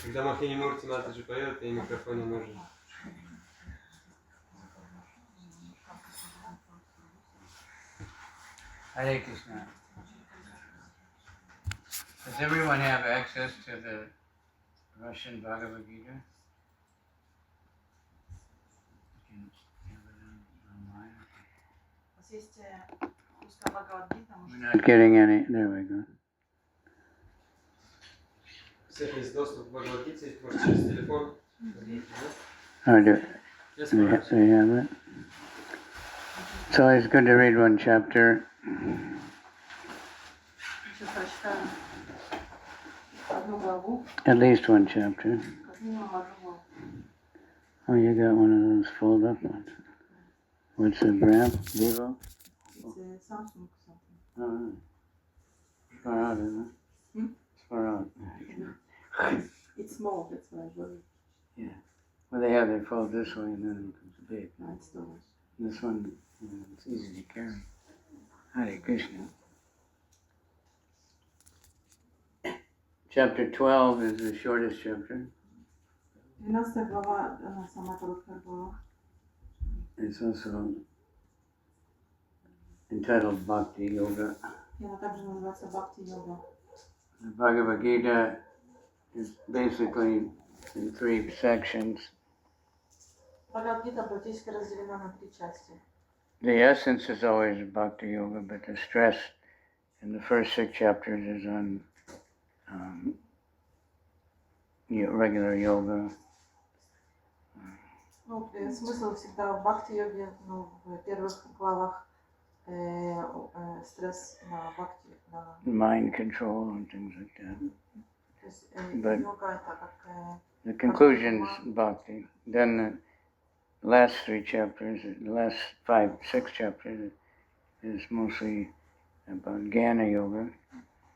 Когда Махини Мурти Матаджи поет, и микрофон не нужен. Hare Krishna. Does everyone have access to the Russian Bhagavat Gita? You can have it online. We're not getting any. There we go. Всех есть доступ к Бхагавад-гите, может через телефон. Oh, they have it. It's always good to read one chapter. At least one chapter. Oh, you got one of those fold up ones. What's the brand? Vivo? It's Samsung something. Oh, it's far out, isn't it? It's far out. It's small, that's why I got it. Yeah. Well, they fold this way and then it becomes big. No, it's too much. This one, it's easy to carry. Hare Krishna. Chapter 12 is the shortest chapter. 12 глава, она самая короткая глава. It's also entitled Bhakti Yoga. И она также называется Бхакти Йога. The Bhagavad Gita is basically in 3 sections. Бхагават Гита практически разделена на 3 части. The essence is always Bhakti Yoga, but the stress in the first 6 chapters is on regular yoga. Ну, смысл всегда в бхакти-йоге, ну, в первых главах стресс на бхакти, на... Mind control and things like that. То есть йога это как... The conclusion is Bhakti. Then the last 3 chapters, the last 5-6 chapters is mostly about Jnana Yoga.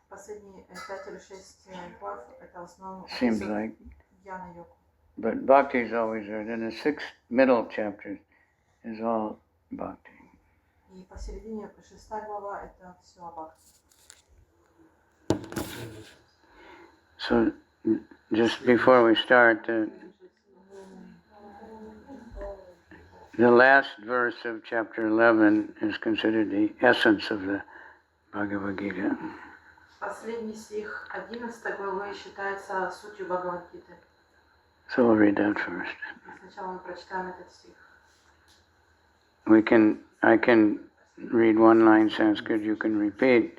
Последние 5 или 6 глав это в основном Seems like. Jnana-йогу. But Bhakti is always there. Then the 6 middle chapters is all Bhakti. И посередине 6 глава это все о бхакти. So just before we start, the last verse of chapter 11 is considered the essence of the Bhagavad Gita. Последний стих 11 главы считается сутью Бхагавад-гиты. So we'll read that first. Сначала мы прочитаем этот стих. I can read one line Sanskrit, you can repeat,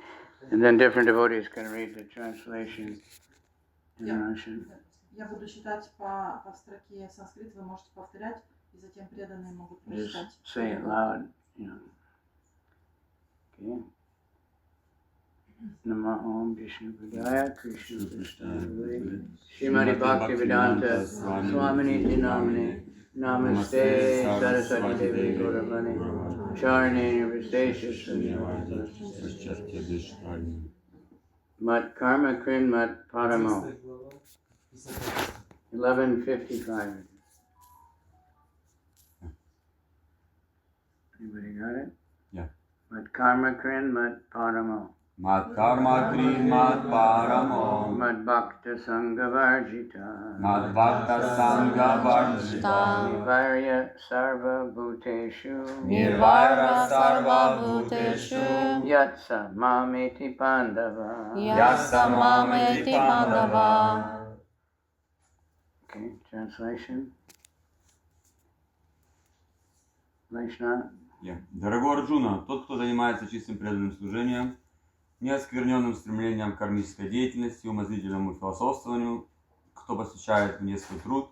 and then different devotees can read the translation in Russian. Я буду читать по строке санскрит, вы можете повторять, и затем преданные могут прочитать. Just say it loud, you know. Okay. Nama Om Vishnu Padaya Krishna Vishnu Srimati Bhakti Vedanta Swamini Dinamini Namaste Saraswati Devi Gauravani Charni Viseshis Mat Karma Krin Mat Paramo 1155. Anybody got it? Yeah. Mat Karma Krin Mat Paramo Mat karma krin mat paramo Mad Bhakta Sangha Varjita Mad bhakta sangha varjita Nivarya Sarva Bhuteshu Nirvara sarva bhuteshu Yatsa Mameti Pandava. Yasa mameti pandava. Okay, translation. Vaishnava. Дорогой Арджуна, тот, кто занимается чистым преданным служением, неоскверненным стремлением к кармической деятельности, умозрительному философствованию, кто посвящает мне свой труд,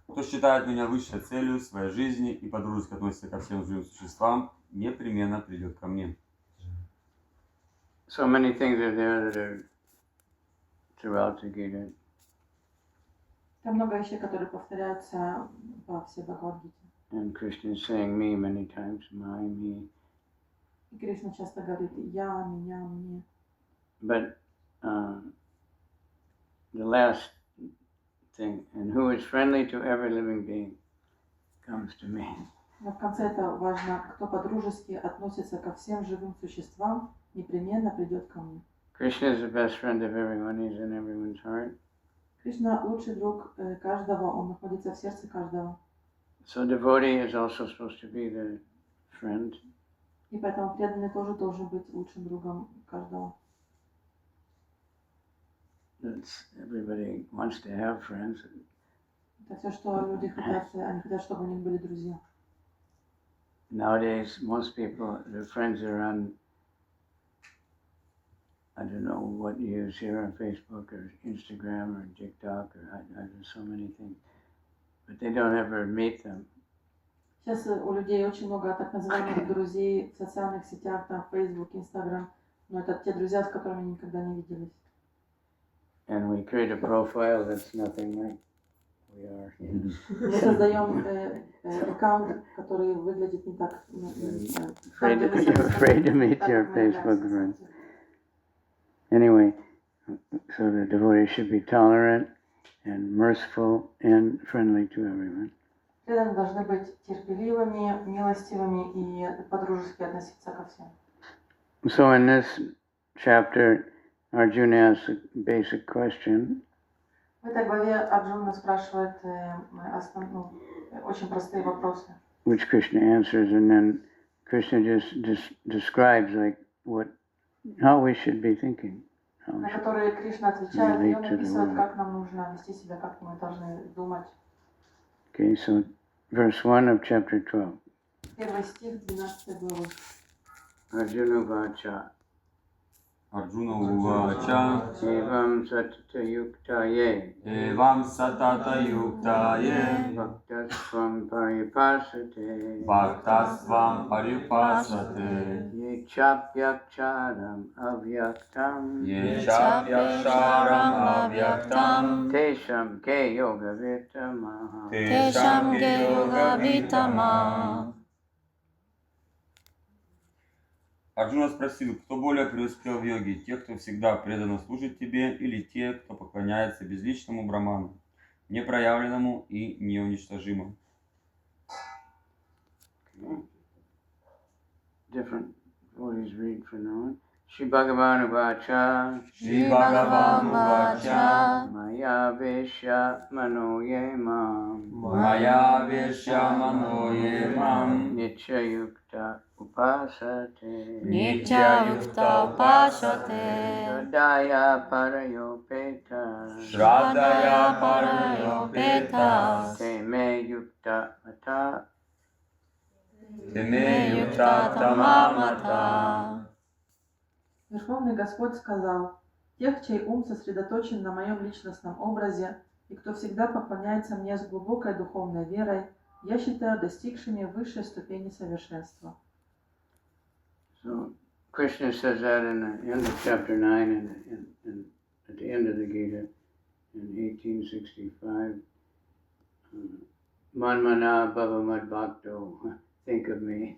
кто считает меня высшей целью своей жизни и по-дружески относится ко всем живым существам, непременно придет ко мне. So many things are there that are throughout the Gita. Там много вещей, которые повторяются во всей Бхагавад-гите. And Krishna is saying me many times, my, me. И Кришна часто говорит «я», «меня», «мне». But the last thing, and who is friendly to every living being, comes to me. Но в конце это важно, кто по-дружески относится ко всем живым существам, непременно придет ко мне. Krishna is the best friend of everyone. He's in everyone's heart. Кришна лучший друг каждого, он находится в сердце каждого. So devotee is also supposed to be the friend. И поэтому преданный тоже должен быть лучшим другом каждого. Everybody wants to have friends. Это все, что люди хотят, они хотят, чтобы у них были друзья. Nowadays, most people, their friends are on, I don't know what you use here on Facebook or Instagram or TikTok or there's so many things, but they don't ever meet them. Сейчас у людей очень много так называемых друзей в социальных сетях, там Facebook, Instagram, но это те друзья, с которыми они никогда не виделись. And we create a profile that's nothing like we are. Мы создаем аккаунт, который выглядит не так. You're afraid to meet your Facebook friends. Anyway, so the devotee should be tolerant and merciful and friendly to everyone. Преданные должны быть терпеливыми, милостивыми и по-дружески относиться ко всем. So in this chapter, Arjuna asks a basic question. В этой главе Арджуна спрашивает очень простые вопросы. Which Krishna answers, and then Krishna just describes like how we should be thinking. На которые Кришна отвечает, и он описывает, как нам нужно вести себя, как мы должны думать. Okay, so verse 1 of chapter 12. Первый стих 12 главы. Arjuna Vacha. Arjuna Uvacha Evam Satatayuktaye. Evam Satatayuktaye Bhaktasvam Paripasate. Bhaktasvam Paripasate Ye Chapyakcharam Avyaktam. Ye Chapyaksharam Avyaktam Tesham Ke Yoga Vitamaha. Tesham ge yoga vitama. Арджуна спросил, кто более преуспел в йоге, те, кто всегда преданно служит тебе, или те, кто поклоняется безличному браману, непроявленному и неуничтожимому? Different devotees read for now on. Shri Bhagavan Uvacha. Shri Bhagavan Uvacha. Maya Veshya Manoye Mam. Maya Veshya Manoye Mam Nityayukta Upasate. Nityayukta upasate. Shraddhaya Parayopeta. Shraddhaya Parayopeta Te me yukta mata. Teme Yukta Tamamata. Верховный Господь сказал: «Тех, чей ум сосредоточен на моем личностном образе, и кто всегда поклоняется мне с глубокой духовной верой, я считаю достигшими высшей ступени совершенства». So Krishna says that in the end of chapter 9 and at the end of the Gita in 1865. Manmana Bhavamad Bhakto, think of me.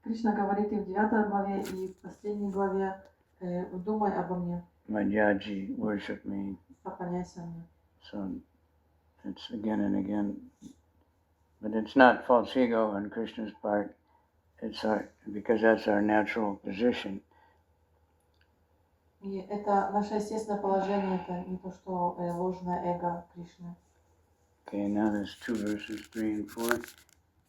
Кришна говорит и в 9 главе, и в последней главе: «Думай обо мне, Madhyaji, worship me. поклоняйся мне». So it's again and again. But it's not false ego on Krishna's part. It's because that's our natural position. И это наше естественное положение, это не то, что ложное эго Кришны. Okay, now there's 2 verses, 3 and 4.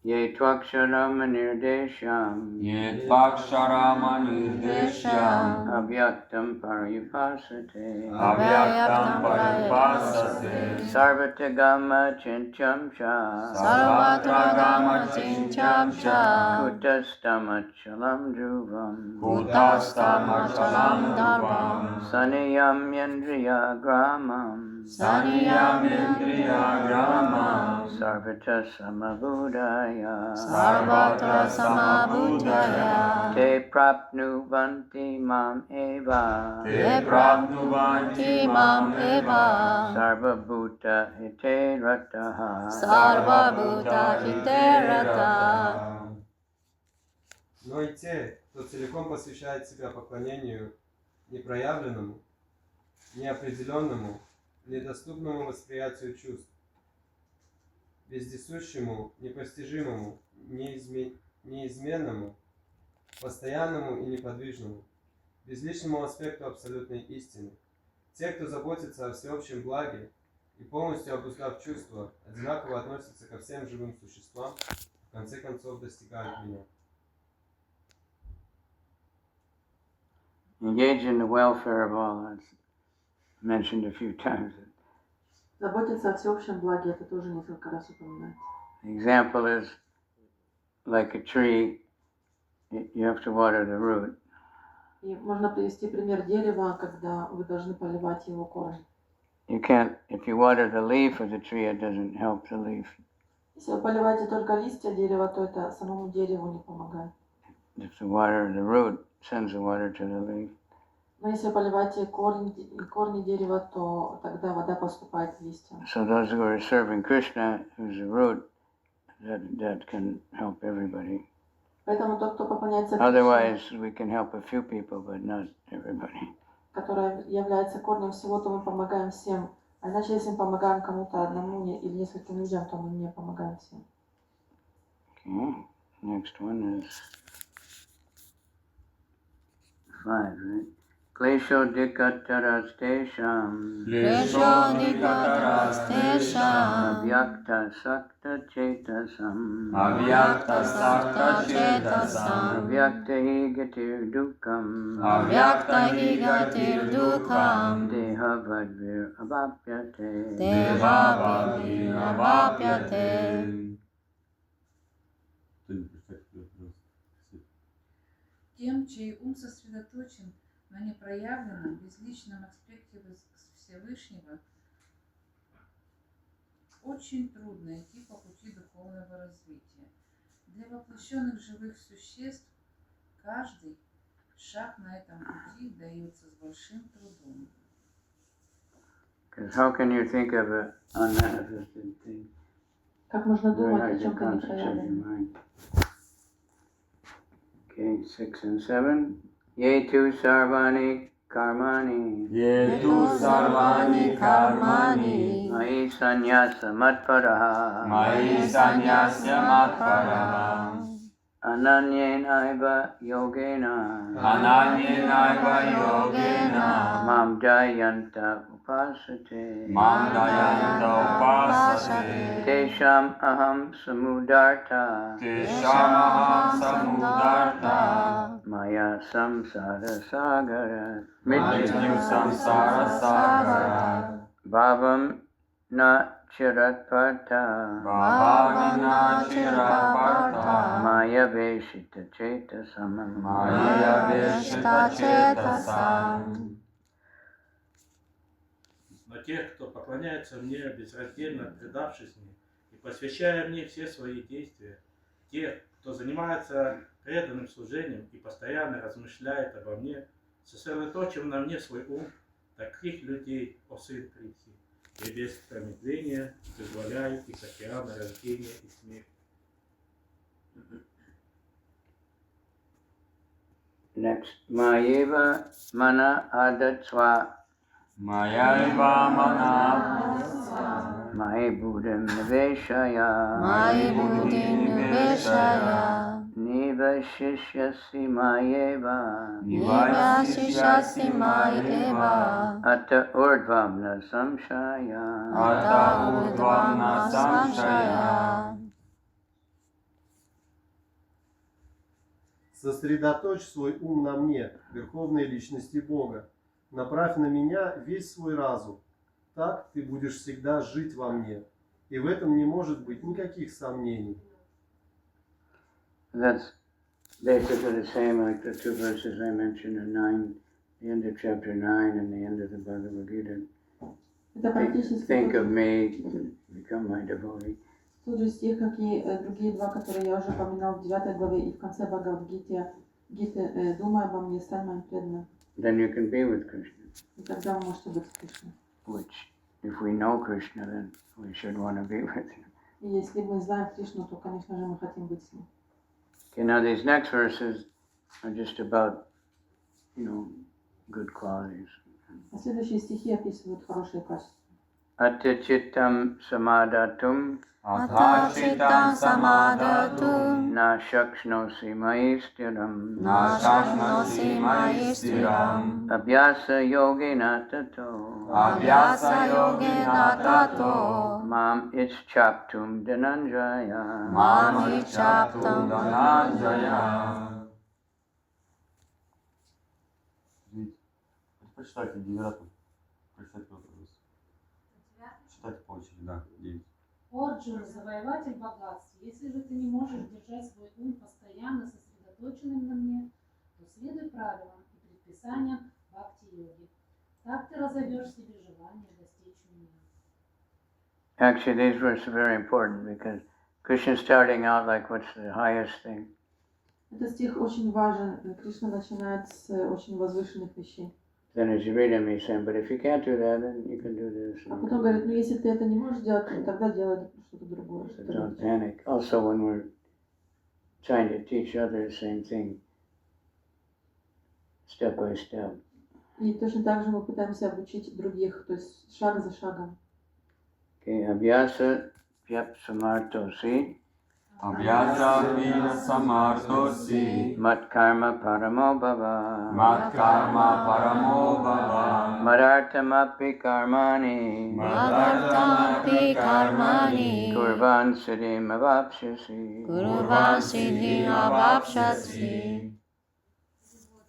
Ye tvaksharam nirdesham. Ye Tvaksharama Nirdeshyam Avyaktam paripasate. Avyaktam Paripasate Sarvatagama chincham sha. Sarvatragama chincham sha. Kutastamacchalam dhruvam. Kutastamacchalam dharvam. Saniyam yandriya gramam. Saniyam Indriya Grama Sarvata samabudaya. Sarvatra samabhutaya. Te prapnuvanti mam eva. Te prapnuvanti mam eva. Sarvabhuta hite rataha. Sarvabhuta hiterata. Но и те, кто целиком посвящает себя поклонению непроявленному, неопределенному, недоступному восприятию чувств, вездесущему, непостижимому, неизменному, постоянному и неподвижному, безличному аспекту абсолютной истины. Те, кто заботится о всеобщем благе и полностью обуздав чувства, одинаково относятся ко всем живым существам, в конце концов достигают меня. Engage in the welfare of all. That's mentioned a few times. Заботиться о всеобщем благе, это тоже несколько раз упоминается. The example is like a tree, you have to water the root. И можно привести пример дерева, когда вы должны поливать его корни. You can't, if you water the leaf of the tree, it doesn't help the leaf. Если вы поливаете только листья дерева, то это самому дереву не помогает. If you water the root, sends the water to the leaf. Но если вы поливаете корни дерева, то тогда вода поступает в листья. So those who are serving Krishna, who's the root, that can help everybody. Поэтому тот, кто поклоняется Кришне, Otherwise, we can help a few people, but not everybody. который является корнем всего, то мы помогаем всем. А иначе, если мы помогаем кому-то одному или нескольким людям, то мы не помогаем всем. Okay, next one is 5, right? Klesho dikatarastesham Klesho dikatarastesham avyakta sakta chetasam Avyakta sakta chetasam avyakta hi gatir dukam Avyakta hi gatir dukham deha vadvir avapyate Dehavim avapyate. Тем, чей ум сосредоточен на непроявленном, безличном аспекте Всевышнего, очень трудно идти по пути духовного развития. Для воплощенных живых существ каждый шаг на этом пути дается с большим трудом. Because how can you think of an unmanifested thing? Как можно Very думать hard о to чем-то concentrate your непроявленном? mind. Okay, 6 and 7. Ye tu sarvani karmani Yetu sarvani karmani Mai sanyasa matparaha Mai sanyasya matparaha Ananyenaiva yogena Ananyenaiva yogena Mam jayanta upasate Mandayanta upasate Tesham aham samudarta Teshamaham samudarta Maya samsara sagara Mrityu samsara sagara Bhavam na chiratparta Bhavamina chiraparta Maya veshita chetasamam Maya veshita chetasam. Но тех, кто поклоняется мне, безраздельно предавшись мне и посвящая мне все свои действия, тех, кто занимается преданным служением и постоянно размышляет обо мне, сосредоточив на мне свой ум, таких людей, о сын Христи, и без промедления вызволяю из океана рождения и смерти. Next, Mayeva mana adatsva Mayaiva mana Mai buddham niveshaya Mai buddhim niveshaya Nivashishyasi mayeva Nivasishasi mayeva Ata urdvam na samshaya Ata urdvamna samshaya. Сосредоточь свой ум на мне, Верховной Личности Бога. Направь на меня весь свой разум. Так ты будешь всегда жить во мне. И в этом не может быть никаких сомнений. That's basically the same like the two verses I mentioned in 9, the end of chapter 9 and the end of the Bhagavat Gita. Это практически Think of me, become my devotee. тот же стих, как и другие два, которые я уже упоминал в 9 главе и в конце Бхагавад-гиты. «Думай обо мне, стань моим преданным». Then you can be with Krishna. И тогда вы можете быть с Кришной. Which, if we know Krishna, then we should want to be with him. И если мы знаем Кришну, то, конечно же, мы хотим быть с ним. Okay, now these next verses are just about, good qualities. А следующие стихи описывают хорошие качества. Atyachitam samadatum Atha Chitam Samadhatu Na Shakshnosi Mayi Stiram Na Shaknosi Mayi Stiram Abhyasa Yogena Tato Abhyasa Yogena Tato Mam Ischaptum Dhananjaya Mam Ichaptam Дhananjaya. Прочитайте 9. Прочитайте вопрос. Читайте по очереди, да, 9. Орджуна, завоеватель богатств, если же ты не можешь держать свой ум постоянно сосредоточенным на мне, то следуй правилам и предписаниям бхакти-йоги. Так ты разовьешь себе желание достичь меня. Actually, these verses are very important because Krishna starting out like, what's the highest thing? Этот стих очень важен. Кришна начинает с очень возвышенных вещей. Then as you read him, he's saying, but if you can't do that, then you can do this. А потом говорит, ну если ты это не можешь делать, то тогда делай что-то другое. So don't panic. Also, when we're trying to teach others, same thing, step by step. И точно так же мы пытаемся обучить других, то есть шаг за шагом. Okay, abhyasa pyap samartosi Abhyasa vina samartosi mat karma paramo bhava mat karma paramo bhava madartamapi karmani Madartamapi karmani kurvan siddhim avapsyasi. Kurvan siddhim avapsyasi.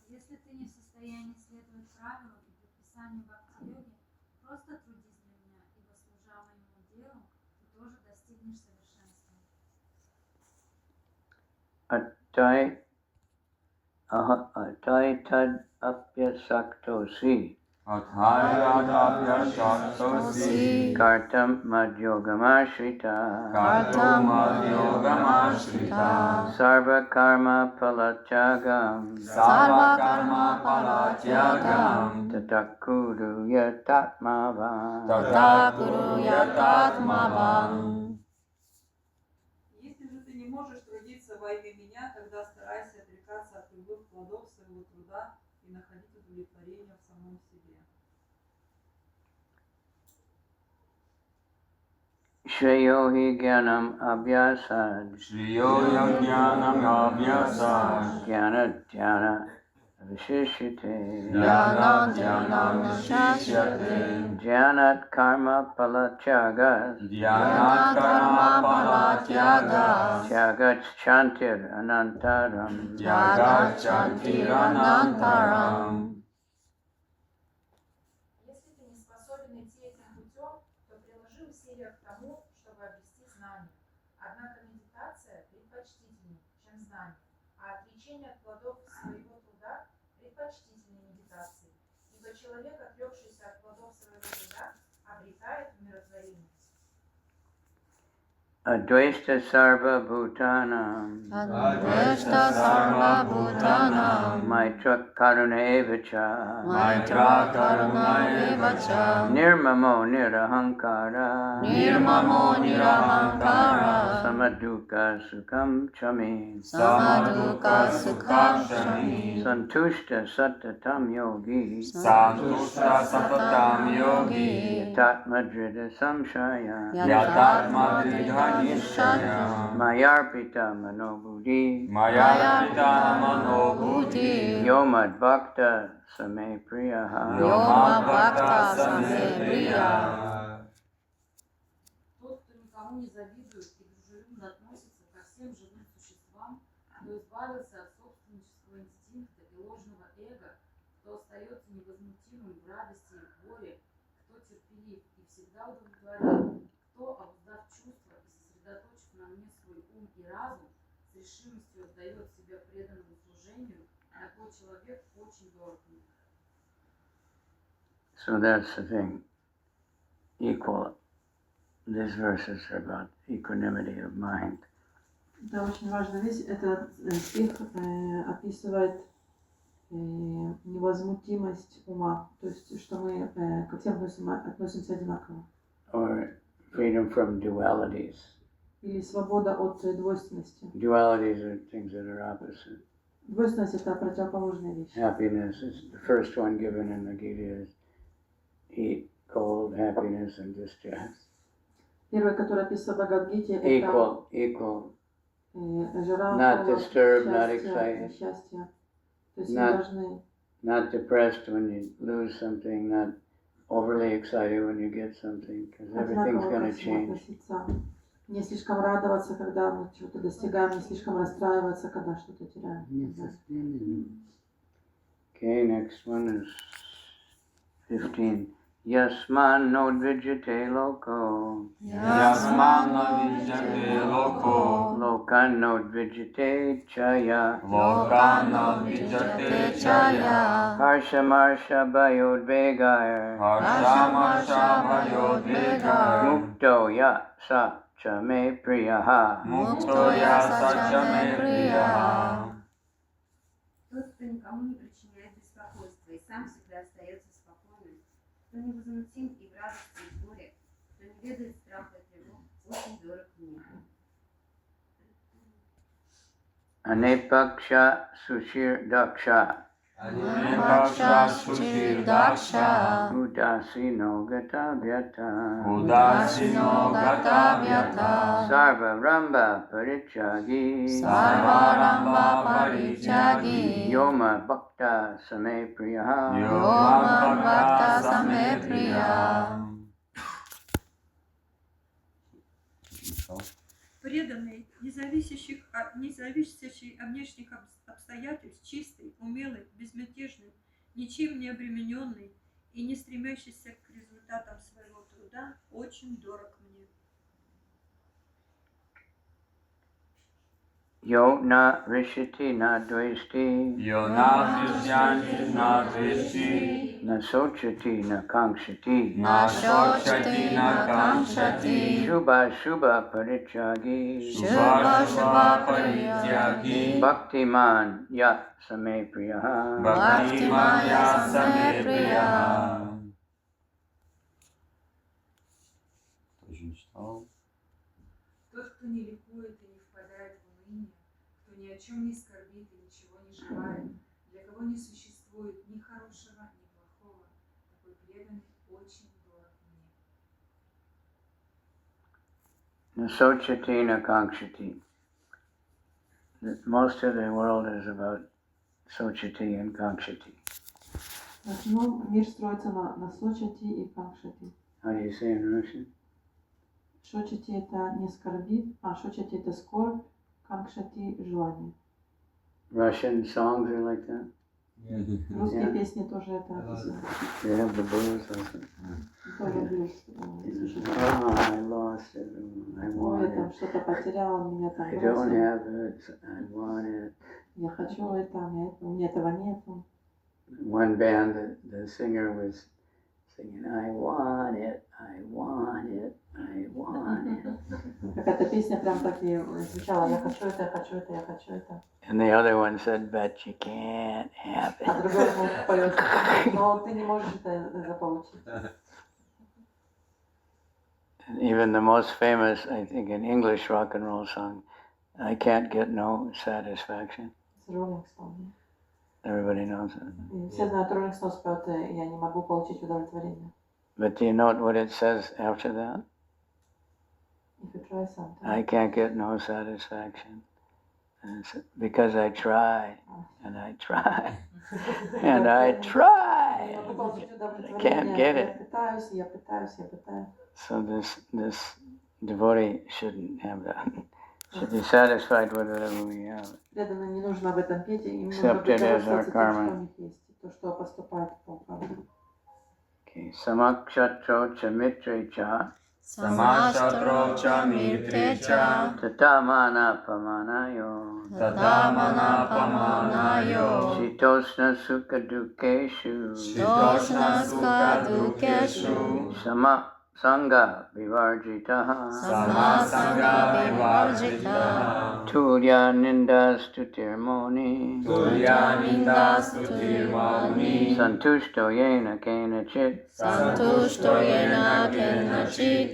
Если ты не в состоянии следовать правилам и предписаниям бхакти-йоги, просто трудись для меня, ибо служа моему делу, ты тоже достигнешь совершенства. Atai tad apyasaktosi Athayatapyashaktosi kartam madyogamashrita Kartam Yogamashrita sarva karma palatyagam Sarva karma palatyagam tatakuru yatatmava. Tata Guru Yatatmavam. Если же ты не можешь трудиться во имя меня, тогда старайся отрекаться от любых плодов своего труда и находить удовлетворение в самом себе. Shreyo hi jnanam abhyasad Shriyo yajnanam abhyasad jnana dhyana vishishyate Dhyana dhyana vishishyate. jnanat karma palacyagas Dhyanat karma palatyagas tyagat chantir anantaram. Yagat chantiranantaram. Если ты не способен идти этим путем, то приложи усилия к тому, чтобы обрести знание. Однако медитация предпочтительнее, чем знание, а отречение от плодов своего труда предпочтительнее медитации, ибо человек, отрекшийся от плодов своего труда, обретает умиротворение. Advaita sarva bhutanam Advaita Sarva Bhutanam maitra karuna evacha Maitra Karuna Evacha nirmamo nirahankara Nirmamo Nirahankara samaduka sukham chami Samaduka Sukham Shami santushta satatam yogi Santushta satatam yogi yatatmadrida samshaya Yatatma dridhanishaya mayarpita manobuddhi Mayarpita manobhuti yomad bhakta same priyaha. Yoma Bhakta Same Priya. Тот, кто никому не завидует и дружелюбно относится ко всем живым существам, кто избавился от собственнического инстинкта и ложного эго, кто остается невозмутимым в радости и в горе, кто терпелив и всегда удовлетворен, кто, обуздав чувства и сосредоточив на мне свой ум и разум, с решимостью отдает себя преданному служению, такой человек очень дорог мне. So that's the thing. Equal. These verses are about equanimity of mind. Это очень важная вещь. Этот стих описывает невозмутимость ума, то есть что мы ко всем относимся одинаково. Or freedom from dualities. Или свобода от двойственности. Dualities are things that are opposite. Двойственность — это противоположная вещь. Happiness is the first one given in the Gita is heat, cold, happiness, and distress. Первый, который описывает в Бхагавад-гите, это equal. жара, Not холод, disturbed, not счастье, excited. несчастье. То есть мы Not- должны Not depressed when you lose something, not overly excited when you get something, because everything's одинаково going ко to всему change. относиться. Не слишком радоваться, когда мы чего-то достигаем, не слишком расстраиваться, когда что-то теряем. Okay, next one is 15. Yasmano dvijate loko. Yasmano vidyate loko. Lokano dvijate chaya. Lokano vidyate chaya. Harshamarsha bayodvegaya. Harshamasha bhayodvegaya. Mukto ya sa cha me priyaha. Mukto yasa cha me priyaha. Тот, кто никому не причиняет беспокойства и сам всегда остается спокойным, кто невозмутим и в радости, и в горе, кто не ведает страха и тревог, очень дорог мне. Anepaksha sushir daksha. Anepaksha sushir daksha. Udasino gata vyata. Udasino gata vyata. Sarva ramba parityagi. Sarvaramba parityagi. Yoma bhakta same priyaha. Yoma bhakta same priya. Преданный, независящий от внешних обстоятельств, чистый, умелый, безмятежный, ничем не обремененный и не стремящийся к результатам своего труда, очень дорог мне. Yo na rishiti na dvesti. Yo na vishyanti na dveshti. Na sochati na kankshati. Na shochati na kamshati. Shubha shubha parityagi. Shubha shubha parityagi. Bhaktiman ya same priyaha. Bhaktiman ya same priyaha. Кто еще не читал? Тот, кто не ликует и не впадает в уныние, кто ни о чем не скорбит и ничего не желает, для кого не существует ни хорошего, ни плохого, такой преданный очень дорог мне. Na sochati na kankshati. Most of the world is about sochati and kankshati. В основном мир строится на сочати и канкшати. How do you say in Russian? Шочати это не скорбит, а шочати это скорбь, канкшати желание. Russian songs are like that? Русские Yeah. песни тоже это описано. They have the blues also. Тоже блюз. Oh, I lost it. I Ой, want я там it. что-то потерял, меня там I don't бросили. have it. I want it. Я хочу это, у меня этого нету. One band, the singer was singing, I want it, I want it, I want it. Какая-то песня прям так и звучала, я хочу это, я хочу это, я хочу это. And the other one said, but you can't have А it. другой поет, но ты не можешь это заполучить. And even the most famous, I think, in English rock and roll song, I can't get no satisfaction. С Rolling Stone. Everybody knows it. И все знают, Rolling Stones поет, я не могу получить удовлетворение. But do you note what it says after that? If you try something. I can't get no satisfaction. And it's because I try, and I try, and I Не try. могу получить I удовлетворение. can't get Я it. пытаюсь, я пытаюсь, я пытаюсь. So this devotee shouldn't have that. Should be satisfied with whatever we have. Преданным не нужно об этом петь, им нужно Accept быть it as our довольствоваться тем, karma. что у них есть, то, что поступает по праву. Okay, samakshatro cha mitre cha Samashtro cha mirte cha. tatamana pamanayo Tatamana pamanayo. shitosna sukha dukeshu Shitosna sukha dukeshu. sama sangha vivarjitaha Sama sangha vivarjita. tulya nindastutirmoni Tulya nindastutirmani. santushto yena kenachit Santushto yena kenachit.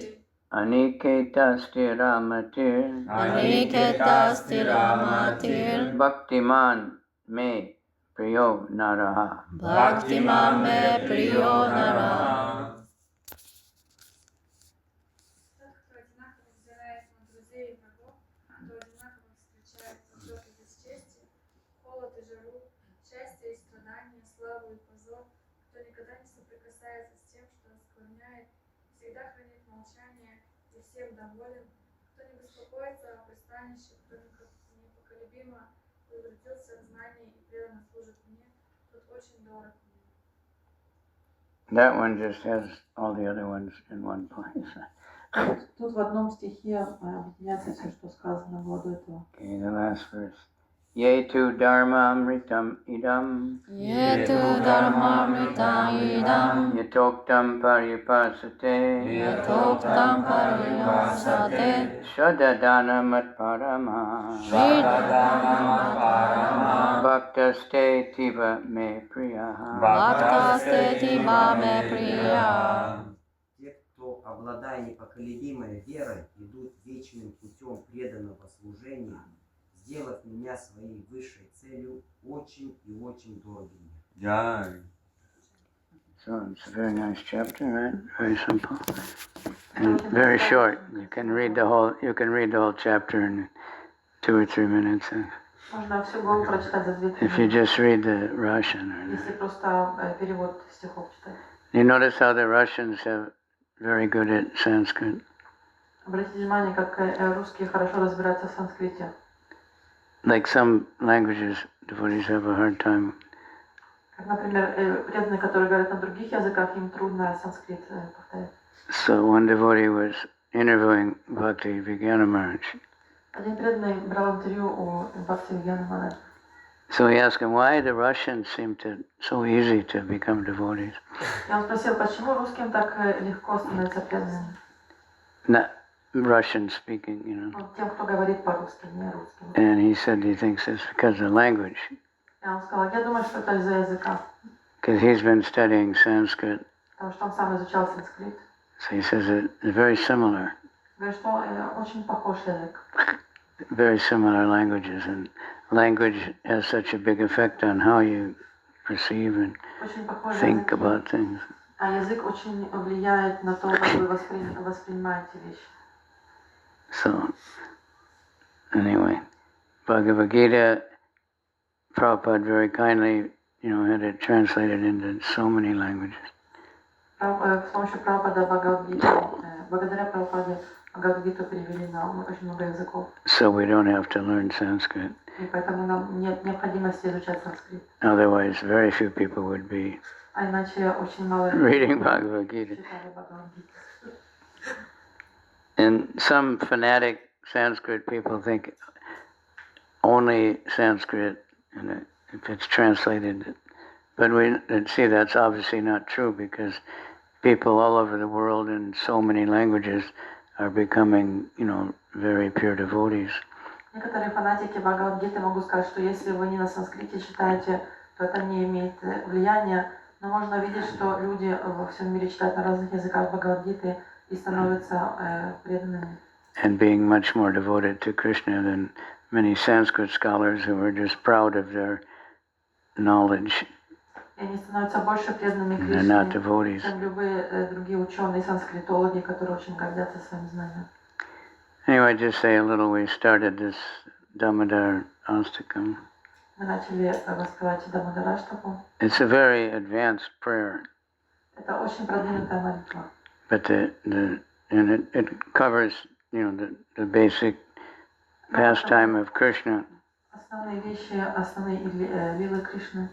aniketastирamatir Aniketastирamatir. bhaktiman me priyo naraha. Bhaktiman me priyo nara. Тот, кто соприкасается с тем, что склоняет, всегда хранит молчание и всем доволен, кто не беспокоится о пристанище, кто непоколебимо утвердился в знании и преданно служит мне, тот очень дорог мне. That one just has all the other ones in one place. Тут в одном стихе объединяется все, что сказано было до этого. Okay, the last verse. Ye tu dharma amritam idam. Yetu dharmamrita idam. Yatoktam paripasate. Yatoktam pariyasate. Shadadana matparama. Shridadana matparama. Bhaktaste tiva me priyaha. Bhaktaste tiba me priya. Те, кто, обладая непоколебимой верой, идут вечным путем преданного служения, сделав меня своей высшей целью, очень и очень дороги мне. Jai. So it's a very nice chapter, right? Very simple and very short. You can read the whole. You can read the whole chapter in 2 or 3 minutes. Можно всю главу прочитать за 2-3 If you минуты, just read the Russian. если просто перевод стихов читать. You notice how the Russians have very good at Sanskrit. Обратите внимание, как русские хорошо разбираются в санскрите. Like some languages, devotees have a hard time. Как, например, преданные, которые говорят на других языках, им трудно санскрит повторять. So one devotee was interviewing Bhakti Vigyanam Maharaj. Один преданный брал интервью у Бхакти Вигьяна Махараджа. So he asked him why the Russians seem to so easy to become devotees. И он спросил, почему русским так легко становиться преданными? Not Russian speaking, you know. Тем, кто говорит по-русски, не русским. And he said he thinks it's because of language. И он сказал, я думаю, что это из-за языка. Because he's been studying Sanskrit. Потому что он сам изучал санскрит. So he says it's very similar. Говорит, что очень похож язык. Very similar languages, and language has such a big effect on how you perceive and think about things. А язык очень влияет на то, как вы воспринимаете вещи. So, anyway, Bhagavad Gita, Prabhupada very kindly, had it translated into so many languages. С помощью Прабхупада Бхагавад-гиты, благодаря Прабхупаде Бхагавад-гиту перевели на очень много языков. So we don't have to learn Sanskrit. И поэтому нам нет необходимости изучать санскрит. Otherwise, very few people would be А иначе очень мало reading Bhagavad Gita. читали Бхагавад-гиту. And some fanatic Sanskrit people think only Sanskrit, and if it's translated. But we see that's obviously not true, because people all over the world in so many languages are becoming, very pure devotees. Некоторые фанатики Бхагавад-гиты могут сказать, что если вы не на санскрите читаете, то это не имеет влияния. Но можно видеть, что люди во всем мире читают на разных языках Бхагавад-гиты и становятся преданными. And being much more devoted to Krishna than many Sanskrit scholars who are just proud of their knowledge. И они становятся больше преданными They're not Кришне, devotees. чем любые другие ученые, санскритологи, которые очень гордятся своим знанием. Anyway, just say a little. We started this Damodar Astakam. Мы начали воспевать Дамодараштаку. It's a very advanced prayer, Это очень продвинутая молитва. but it covers, the basic pastime of Krishna, Основные вещи, основные лилы Кришны,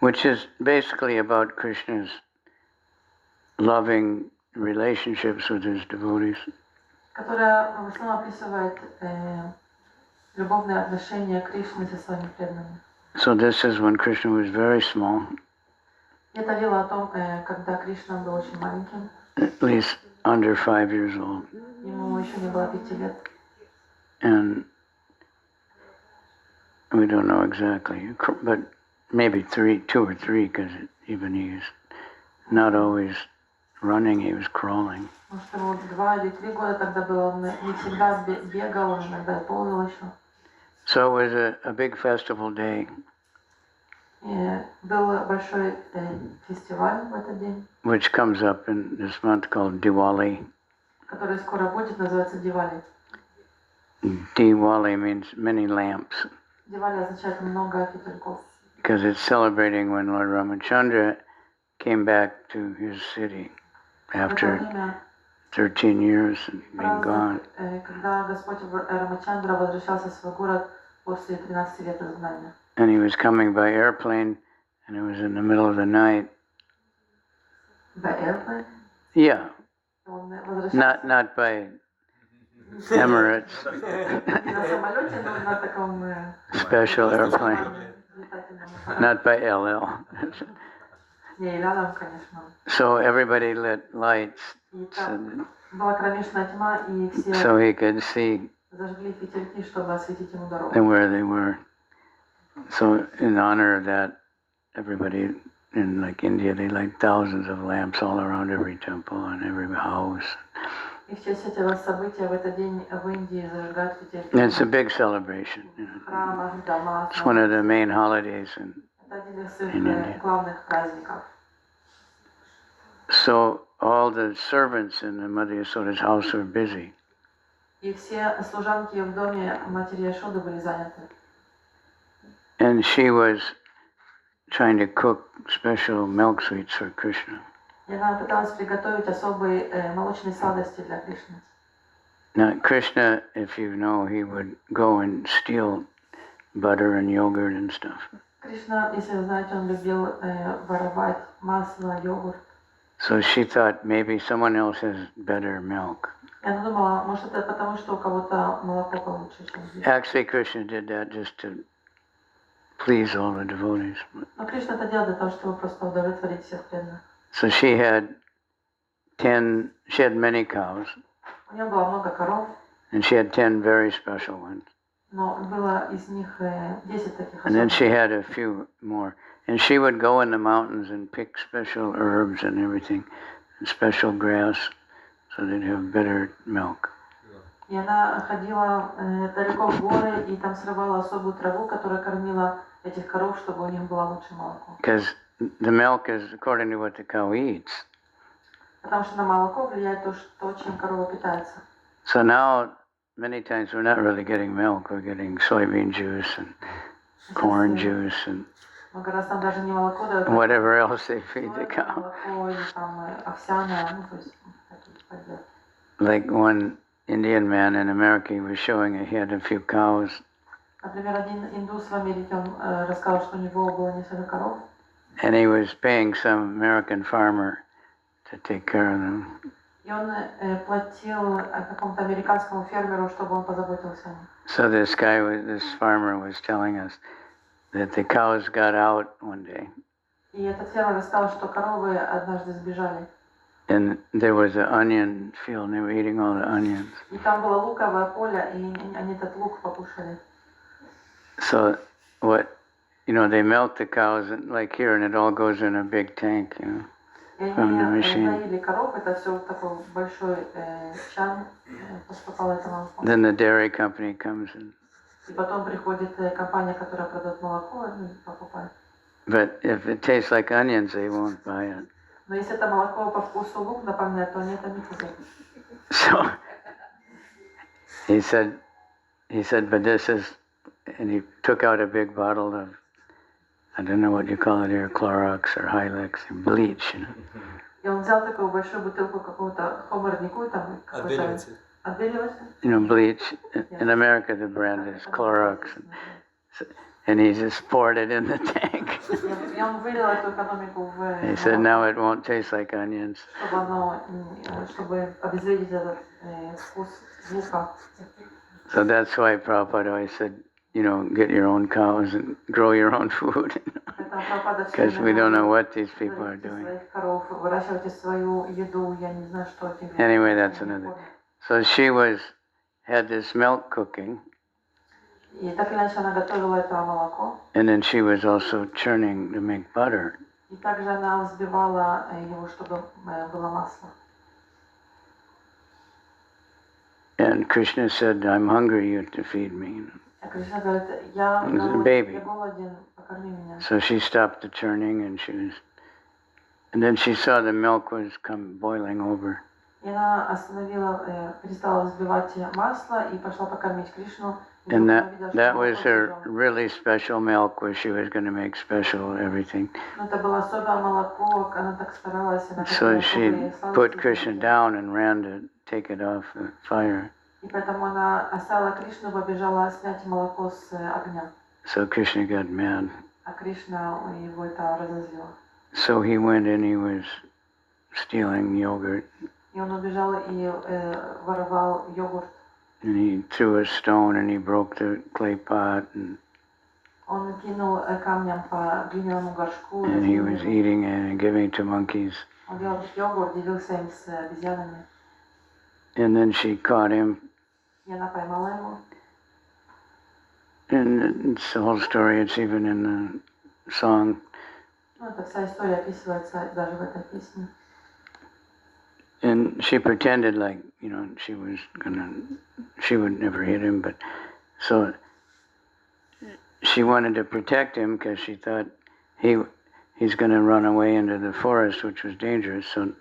which is basically about Krishna's loving relationships with his devotees. которая в основном описывает любовные отношения Кришны со своими преданными. So this is when Krishna was very small, Это вилла о том, когда Кришна был очень маленьким, at least under 5 years old, ему еще не было 5 лет. and we don't know exactly, but maybe 2 or 3, because even he is not always running, he was crawling. Может, ему 2 или 3 года тогда было, он не всегда бегал, он иногда и ползал еще. So it was a big festival day, И был большой фестиваль в этот день, which comes up in this month called Diwali. который скоро будет, называется Дивали. Diwali means many lamps, Дивали означает много фитильков, because it's celebrating when Lord Ramachandra came back to his city В это after время 13 years and being gone. празднуют, когда Господь Рамачандра возвращался в свой город после 13 лет изгнания. And he was coming by airplane, and it was in the middle of the night. By airplane? Yeah, Он возвращался not by Emirates. не на самолете, но на таком Special airplane, летательном. not by LL. Не, рядом, конечно. So everybody lit lights И там была кромешная тьма, и все so he could see зажгли фитильки, чтобы осветить ему дорогу. where they were. So in honor of that, everybody in like India, they light thousands of lamps all around every temple and every house. И в честь этого события в этот день в Индии зажигают фитильки. And it's a big celebration. You know. В храмах, в домах. It's one of the main holidays. Это один из in India. их главных праздников. So all the servants in the Mother Yasoda's house were busy. И все служанки в доме матери Яшоды были заняты. And she was trying to cook special milk sweets for Krishna. И она пыталась приготовить особые молочные сладости для Кришны. Now, Krishna, if you know, he would go and steal butter and yogurt and stuff. Кришна, если вы знаете, он любил воровать масло, йогурт. So she thought maybe someone else has better milk. И она думала, может это потому, что у кого-то молоко получше, чем здесь. Actually, Krishna did that just to please all the devotees. Но Кришна это делал для того, чтобы просто удовлетворить всех преданных. So she had many cows, У нее было много коров, and she had 10 very special ones. но было из них 10 таких And then особых. she had a few more. And she would go in the mountains and pick special herbs and everything, and special grass, so they'd have better milk. И она ходила далеко в горы и там срывала особую траву, которая кормила этих коров, чтобы у них было лучше молоко. Because the milk is according to what the cow eats. Потому что на молоко влияет то, чем корова питается. So now, many times we're not really getting milk, we're getting soybean juice and corn juice and Много раз там даже не молоко дают, а whatever else they feed the cow. молоко или там овсяное, ну то есть такие подделки. Like one Indian man in America, he was showing he had a few cows, Например, один индус в Америке, он рассказал, что у него было несколько коров, and he was paying some American farmer to take care of them. и он платил какому-то американскому фермеру, чтобы он позаботился о них. So this farmer was telling us that the cows got out one day, И этот фермер рассказал, что коровы однажды сбежали. and there was an onion field, and they were eating all the onions. И там было луковое поле, и они этот лук покушали. So they milk the cows like here, and it all goes in a big tank, И from the они machine. доили коров, это все в такой большой чан поступало это молоко. Then the dairy company comes in. И потом приходит компания, которая продает молоко, и покупает. But if it tastes like onions, they won't buy it. Но если это молоко по вкусу лук напоминает, то они это не купят. So he said, but this is, and he took out a big bottle of, I don't know what you call it here, Clorox or Hilux, bleach. И он взял такую большую бутылку какого-то хоморнику, там какой-то отбеливатель. Bleach. In America, the brand is Clorox. And he just poured it in the tank. И он вылил эту экономику в He said, now it won't taste like onions. чтобы обезвредить этот вкус лука. So that's why Prabhupada always said, get your own cows and grow your own food. Because we don't know what these people are doing. Выращивайте свою еду, я не знаю, что эти люди. Anyway, that's another. So she had this milk cooking. И так или иначе она готовила это молоко. And then she was also churning to make butter. И также она взбивала его, чтобы было масло. And Krishna said, I'm hungry, you have to feed me. А Кришна говорит, я голоден, покорми меня. So she stopped the churning and then she saw the milk was boiling over. И она перестала взбивать масло и пошла покормить Кришну. And that was her really special milk, where she was going to make special everything. So she put Krishna down and ran to take it off the fire. So Krishna got mad. So he went and he was stealing yogurt. And he threw a stone and he broke the clay pot. And he was eating it and giving it to monkeys. And then she caught him. And it's the whole story, it's even in the song. And she pretended like, she would never hit him, but so she wanted to protect him because she thought he's going to run away into the forest, which was dangerous. So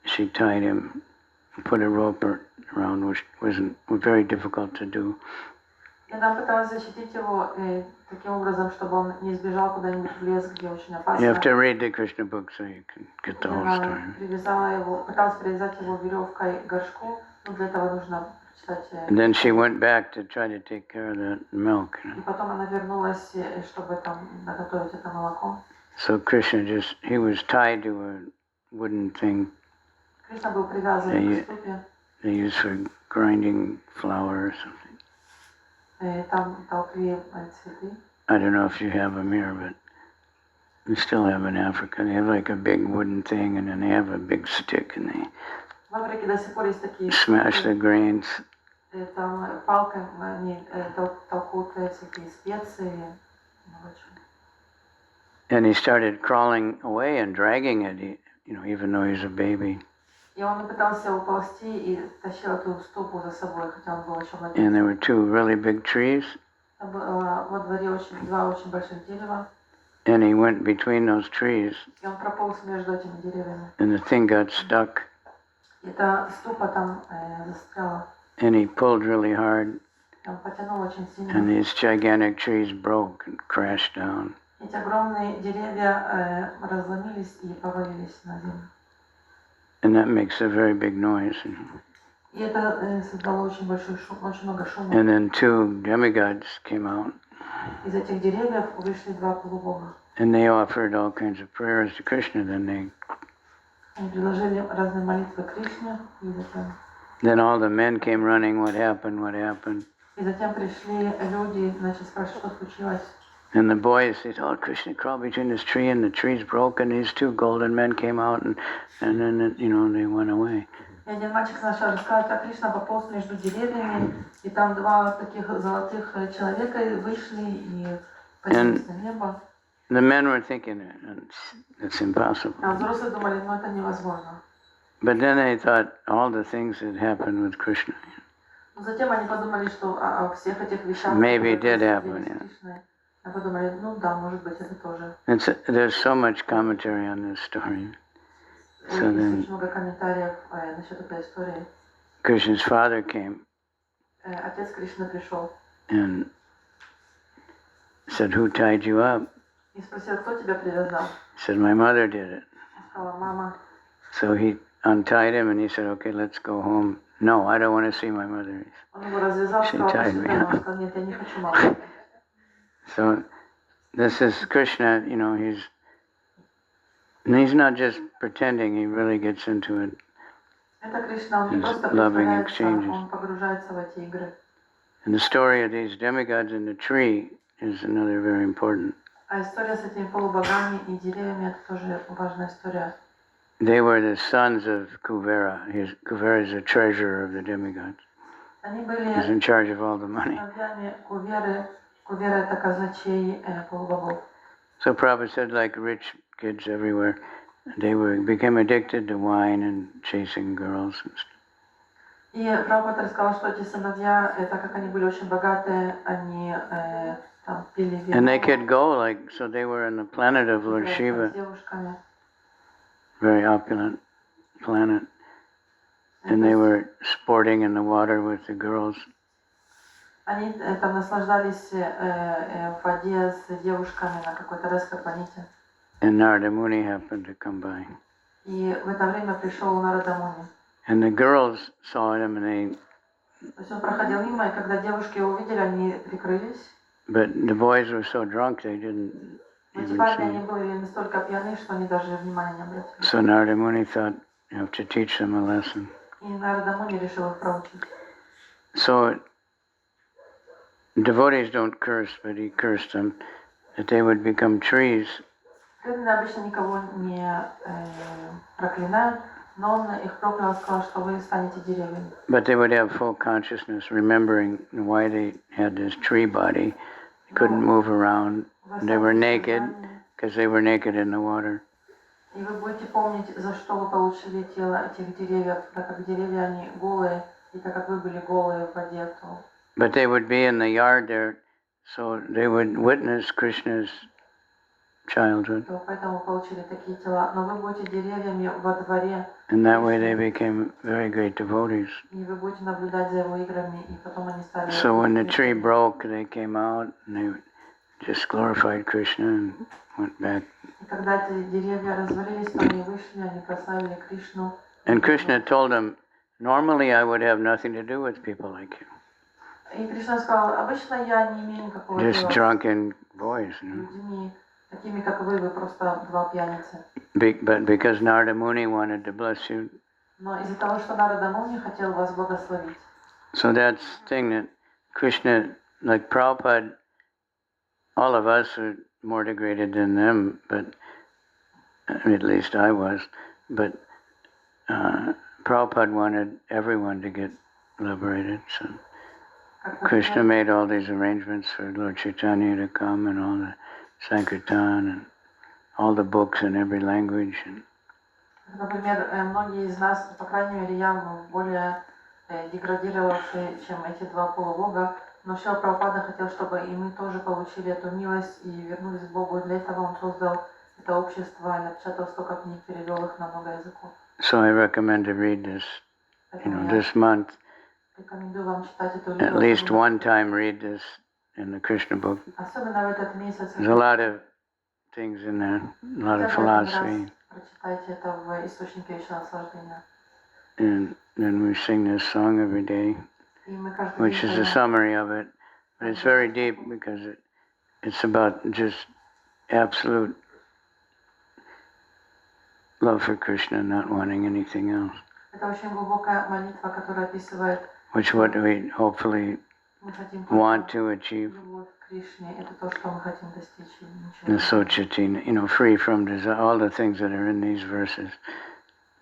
she tied him, put a rope around, which wasn't very difficult to do. И она пыталась защитить его таким образом, чтобы он не сбежал куда-нибудь в лес, где очень опасно. You have to read the Krishna book so you can get the whole story. Привязала его, пыталась привязать его веревкой к горшку, но для этого нужно прочитать. And then she went back to try to take care of the milk. И потом она вернулась, чтобы там наготовить это молоко. So Krishna he was tied to a wooden thing. Кришна был привязан к ступе. They used for grinding flour or something. Там толкли цветы. I don't know if you have them here, but we still have in Africa. They have like a big wooden thing, and then they have a big stick, and they smash the grains. Там палкой они толкут всякие специи. And he started crawling away and dragging it, even though he's a baby. И он пытался уползти и тащил эту ступу за собой, хотя он был еще младенец. And there were two really big trees. Там было во дворе два очень больших дерева. And he went between those trees. И он прополз между этими деревьями. And the thing got stuck. И эта ступа там застряла. And he pulled really hard. И он потянул очень сильно. And these gigantic trees broke and crashed down. Эти огромные деревья разломились и повалились на землю. And that makes a very big noise. И это создало очень большой шум, очень много шума. And then two demigods came out. Из этих деревьев вышли два полубога. And they offered all kinds of prayers to Krishna. Они предложили разные молитвы Кришне, и затем. Then all the men came running. What happened? What happened? И затем пришли люди, начали спрашивать, что случилось. And the boys said, "Oh, Krishna crawled between this tree, and the tree's broke, and these two golden men came out, and then they went away." И один мальчик начал рассказывать, как Кришна пополз между деревьями, и там два таких золотых человека вышли и поднялись на небо. The men were thinking, it's impossible. А взрослые думали, это невозможно. But then they thought all the things that happened with Krishna. Но затем они подумали, что о всех этих вещах, maybe it did happen. А подумали, да, может быть, это тоже. There's so much commentary on this story. So then, очень много комментариев насчет этой истории. Krishna's father came. Отец Кришны пришел. And said, "Who tied you up?" И спросил, кто тебя привязал? He said, "My mother did it." Сказала, мама. So he untied him and he said, "Okay, let's go home." "No, I don't want to see my mother." Он его развязал, She сказал, tied me up. он сказал, нет, я не хочу маму. So this is Krishna, he's not just pretending, he really gets into it. Это Кришна, он не просто Loving притворяется, exchanges. он погружается в эти игры. And the story of these demigods in the tree is another very important. А история с этими полубогами и деревьями, это тоже важная история. They were the sons of Kuvera. Kuvera is the treasurer of the demigods. Они He's были in charge of all the money. сыновьями Куверы. Кувера это казначей полубогов. So Prabhupada said, like rich kids everywhere, they became addicted to wine and chasing girls and stuff. И Прабхупада рассказал, что эти сыновья, так как они были очень богатые, они там пили вино. And they could go so they were on the planet of Lord Shiva, very opulent planet, and they were sporting in the water with the girls. Они там наслаждались в воде с девушками на какой-то расхапаните. And Narada Muni happened to come by. И в это время пришел Нарада Муни. And the girls saw him and they, То есть он проходил мимо, и когда девушки его увидели, они прикрылись. but the boys were so drunk they didn't Но эти even парни, see они him. были настолько пьяны, что они даже внимания не обратили. So Narada Muni thought, you have to teach them a lesson. И Нарада Муни решил их проучить. So devotees don't curse, but he cursed them, that they would become trees. Преданные обычно никого не проклинают, но он их проклял, сказал, что вы станете деревьями. But they would have full consciousness, remembering why they had this tree body. They couldn't move around. They were naked, because they were naked in the water. И вы будете помнить, за что вы получили тело этих деревьев, так как деревья, они голые, и так как вы были голые в воде, то... But they would be in the yard there, so they would witness Krishna's childhood. То поэтому вы получили такие тела. Но вы будете деревьями во дворе. And that way they became very great devotees. И вы будете наблюдать за его играми, и потом они стали... So when the tree broke, they came out and they just glorified Krishna and went back. И когда эти деревья развалились, то они вышли, они прославили Кришну. And Krishna told them, normally I would have nothing to do with people like you. И Кришна сказал, обычно я не имею никакого Just дела drunken boys, с людьми, такими как вы просто два пьяницы. But because Narada Muni wanted to bless you, Но из-за того, что Нарада Муни хотел вас благословить. so that's the thing that Krishna, like Prabhupada, all of us are more degraded than them, but at least I was. But Prabhupada wanted everyone to get liberated, so Krishna made all these arrangements for Lord Chaitanya to come and all the Sankirtan and all the books in every language. Например, многие из нас, по крайней мере, я более деградировавшие, чем эти два полубога, но Шрила Прабхупада хотел, чтобы и мы тоже получили эту милость и вернулись к Богу. И для этого он создал это общество, напечатал столько книг, перевел их на много языков. So I recommend to read this, this month. Рекомендую вам читать эту At least one time read this in the Krishna book. Особенно в этот месяц. There's a lot of things in there, a lot of philosophy. Прочитайте это в источнике вечного наслаждения. And then we sing this song every day, which is a summary of it. But it's very deep because it's about just absolute love for Krishna, not wanting anything else. Это очень глубокая молитва, которая описывает, Which what we hopefully want to achieve. любовь к Кришне. Это то, что мы хотим достичь. The Sochati, free from desire, all the things that are in these verses.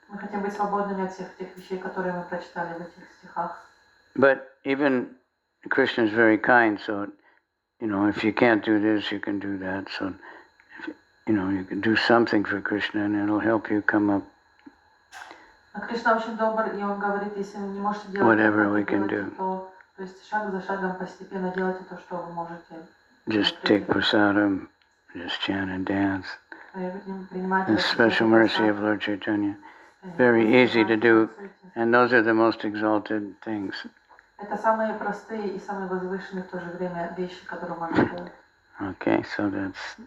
Мы хотим быть свободными от всех тех вещей, которые мы прочитали в этих стихах. But even Krishna is very kind, so, if you can't do this, you can do that. So, you can do something for Krishna and it'll help you come up. Кришна очень добр, и он говорит, если вы не можете делать Whatever we can do. то есть шаг за шагом постепенно делайте то, что вы можете. Just take prasadam, just chant and dance. The special mercy of Lord Chaitanya. Very easy to do, and those are the most exalted things. Это самые простые и самые возвышенные в то же время вещи, которые можно делать. Okay, so that's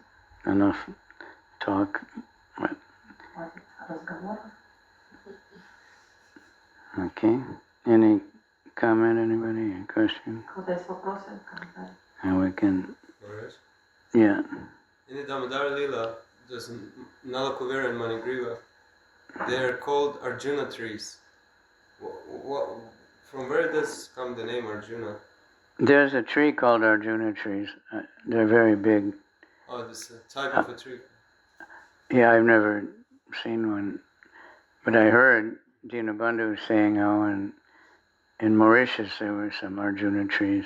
enough talk. Разговор. Okay. Any comment, anybody? Any question? Кто-то есть вопросы, комментарии? And we can, yeah. In the Damodar Lila, there's Nalakuvira and Manigriva. They are called Arjuna trees. From where does come the name Arjuna? There's a tree called Arjuna trees. They're very big. Oh, this type of a tree. Yeah, I've never seen one, but I heard Dinabandhu saying how in Mauritius there were some Arjuna trees.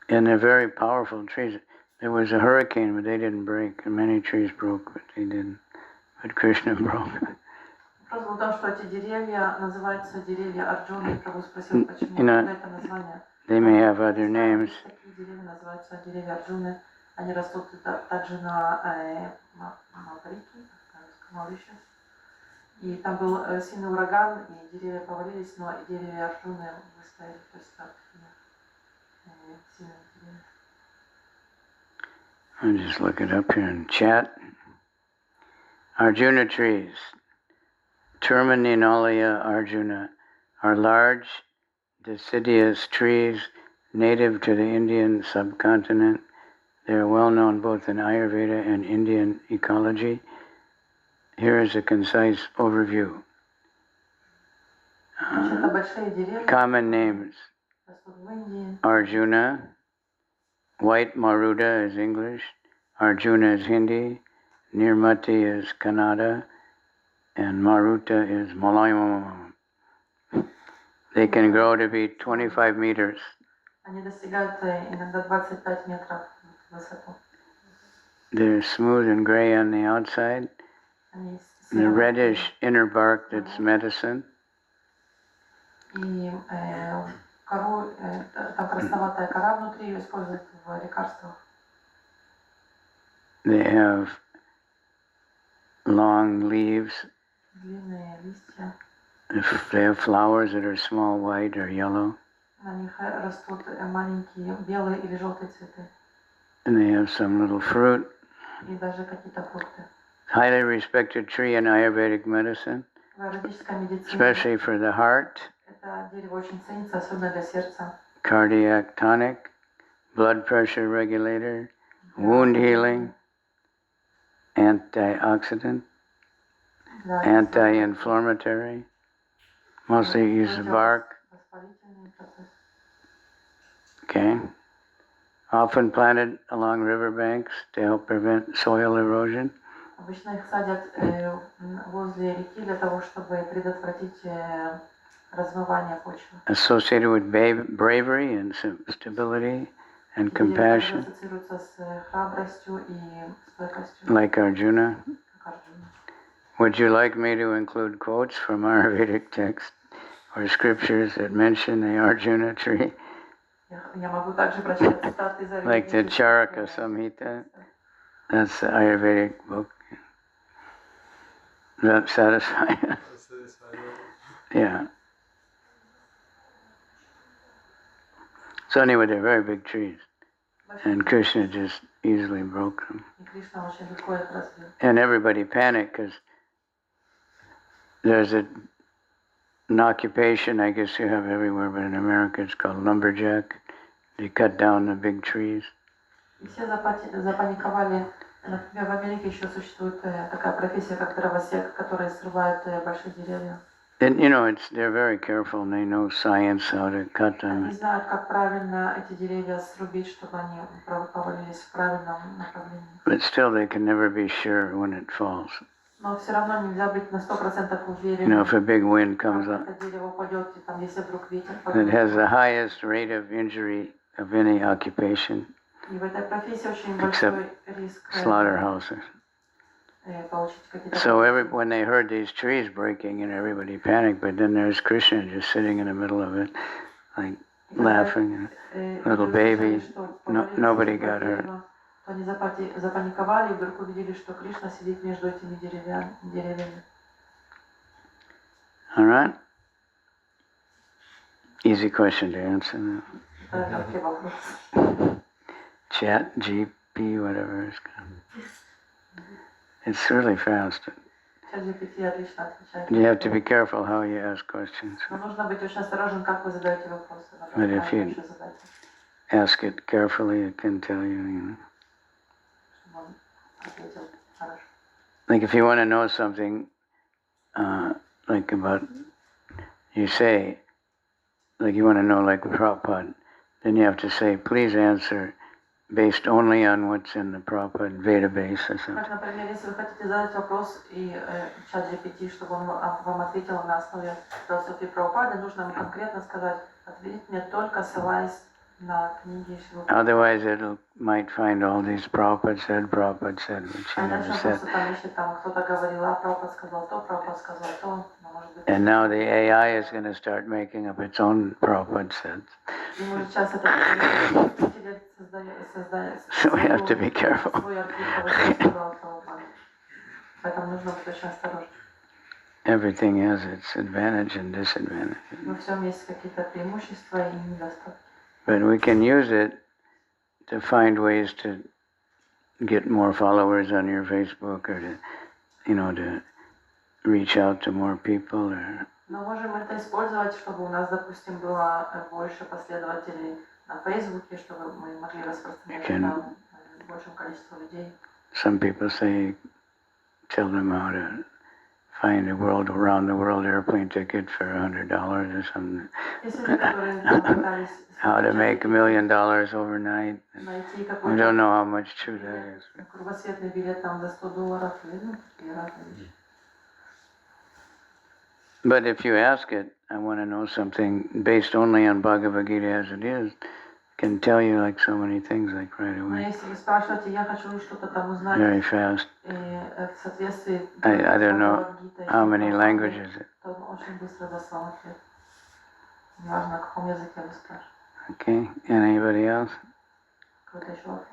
And they're very powerful trees. There was a hurricane, but they didn't break. And many trees broke, but they didn't. But Krishna broke. Вопрос был в том, что эти деревья называются деревья Арджуны. И Прабху спросил, почему это название. They may have other names. Такие деревья называются деревья Арджуны. Они растут также на Маурitius. И там был сильный ураган, и деревья повалились, но деревья Арджуны выстояли. То есть сильными деревьями. I'll just look it up here in chat. Arjuna trees, Termininalia Arjuna, are large, deciduous trees native to the Indian subcontinent. They are well known both in Ayurveda and Indian ecology. Here is a concise overview. Common names: Arjuna, white Maruda is English, Arjuna is Hindi, Nirmati is Kannada, and Maruta is Malayalam. They can grow to be 25 meters. Они достигают иногда 25 метров в высоту. They're smooth and gray on the outside. The reddish inner bark that's medicine. И кору, там красноватая кора внутри, ее используют в лекарствах. They have long leaves. Длинные листья. They have flowers that are small, white or yellow. На них растут маленькие белые или желтые цветы. And they have some little fruit. И даже какие-то фрукты. Highly respected tree in Ayurvedic medicine, В аюрведической медицине especially for the heart. это дерево очень ценится, особенно для сердца. Cardiac tonic, blood pressure regulator, wound healing, antioxidant, anti-inflammatory. Mostly use the bark. Okay. Often planted along riverbanks to help prevent soil erosion. Обычно их садят возле реки для того, чтобы предотвратить размывание почвы. Associated with bravery and stability and compassion. Ассоциируются с храбростью и стойкостью. Like Arjuna. Would you like me to include quotes from Ayurvedic texts or scriptures that mention the Arjuna tree? Like the Charaka Samhita. That's the Ayurvedic book. Does that satisfy you? Yeah. So anyway, they're very big trees. And Krishna just easily broke them. And everybody panicked because there's an occupation, I guess you have everywhere, but in America it's called lumberjack. They cut down the big trees. Все запаниковали. Например, в Америке еще существует такая профессия, как дровосек, которые срывают большие деревья. And you know, they're very careful and they know science how to cut them. Они знают, как правильно эти деревья срубить, чтобы они повалились в правильном направлении. But still, they can never be sure when it falls. Но все равно нельзя быть на 100% уверенным. You know, if a big wind comes up, это дерево упадет, и там, если вдруг ветер it has the highest rate of injury of any occupation, и в этой профессии очень большой риск slaughterhouses. получить какие-то. So when they heard these trees breaking, and everybody panicked, but then there's Krishna just sitting in the middle of it, like laughing, little baby. Nobody got hurt. Они запаниковали и вдруг увидели, что Кришна сидит между этими деревьями. All right. Easy question to answer. Chat, GP, whatever it's called. It's really fast. You have to be careful how you ask questions. But if you ask it carefully, it can tell you, you know. Like if you want to know something, like about, you say, like you want to know like Prabhupada, then you have to say, please answer based only on what's in the Prabhupada database or something. Например, если вы хотите задать вопрос и чат GPT, чтобы он вам ответил на основе философии Прабхупады, нужно ему конкретно сказать, ответить мне только ссылаясь на книги Шрила. Otherwise it might find all these Prabhupada said, which he never said. And now the AI is going to start making up its own Prabhupada said. So we have to be careful. Everything has its advantage and disadvantage. But we can use it to find ways to get more followers on your Facebook, or to reach out to more people. Но можем это использовать, чтобы у нас, допустим, было больше последователей на Фейсбуке, чтобы мы могли распространять это большему количеству людей. Some people say, tell them how to find a around the world airplane ticket for $100 or something. How to make $1 million overnight. I don't know how much true that is. Кругосветный билет там за $100, But if you ask it, I want to know something based only on Bhagavat Gita as it is, can tell you like so many things like right away. Если вы спрашиваете, я хочу что-то там узнать, very fast. В соответствии I don't know how many languages. То он очень быстро даст вам ответ. Неважно, на каком языке вы спрашиваете. Okay, anybody else? Кто-то еще вопрос?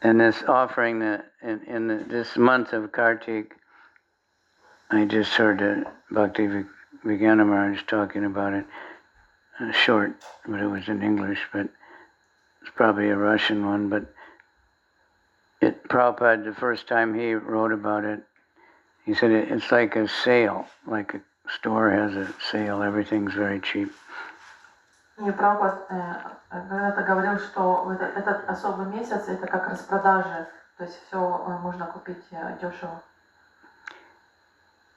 And this offering, in this month of Kartik, I just heard Bhakti Vigana Maharaj talking about it, short, but it was in English, but it's probably a Russian one, but Prabhupada, the first time he wrote about it, he said it's like a sale, like a store has a sale, everything's very cheap. И Прабхупад когда-то говорил, что этот особый месяц это как распродажи, то есть все можно купить дешево.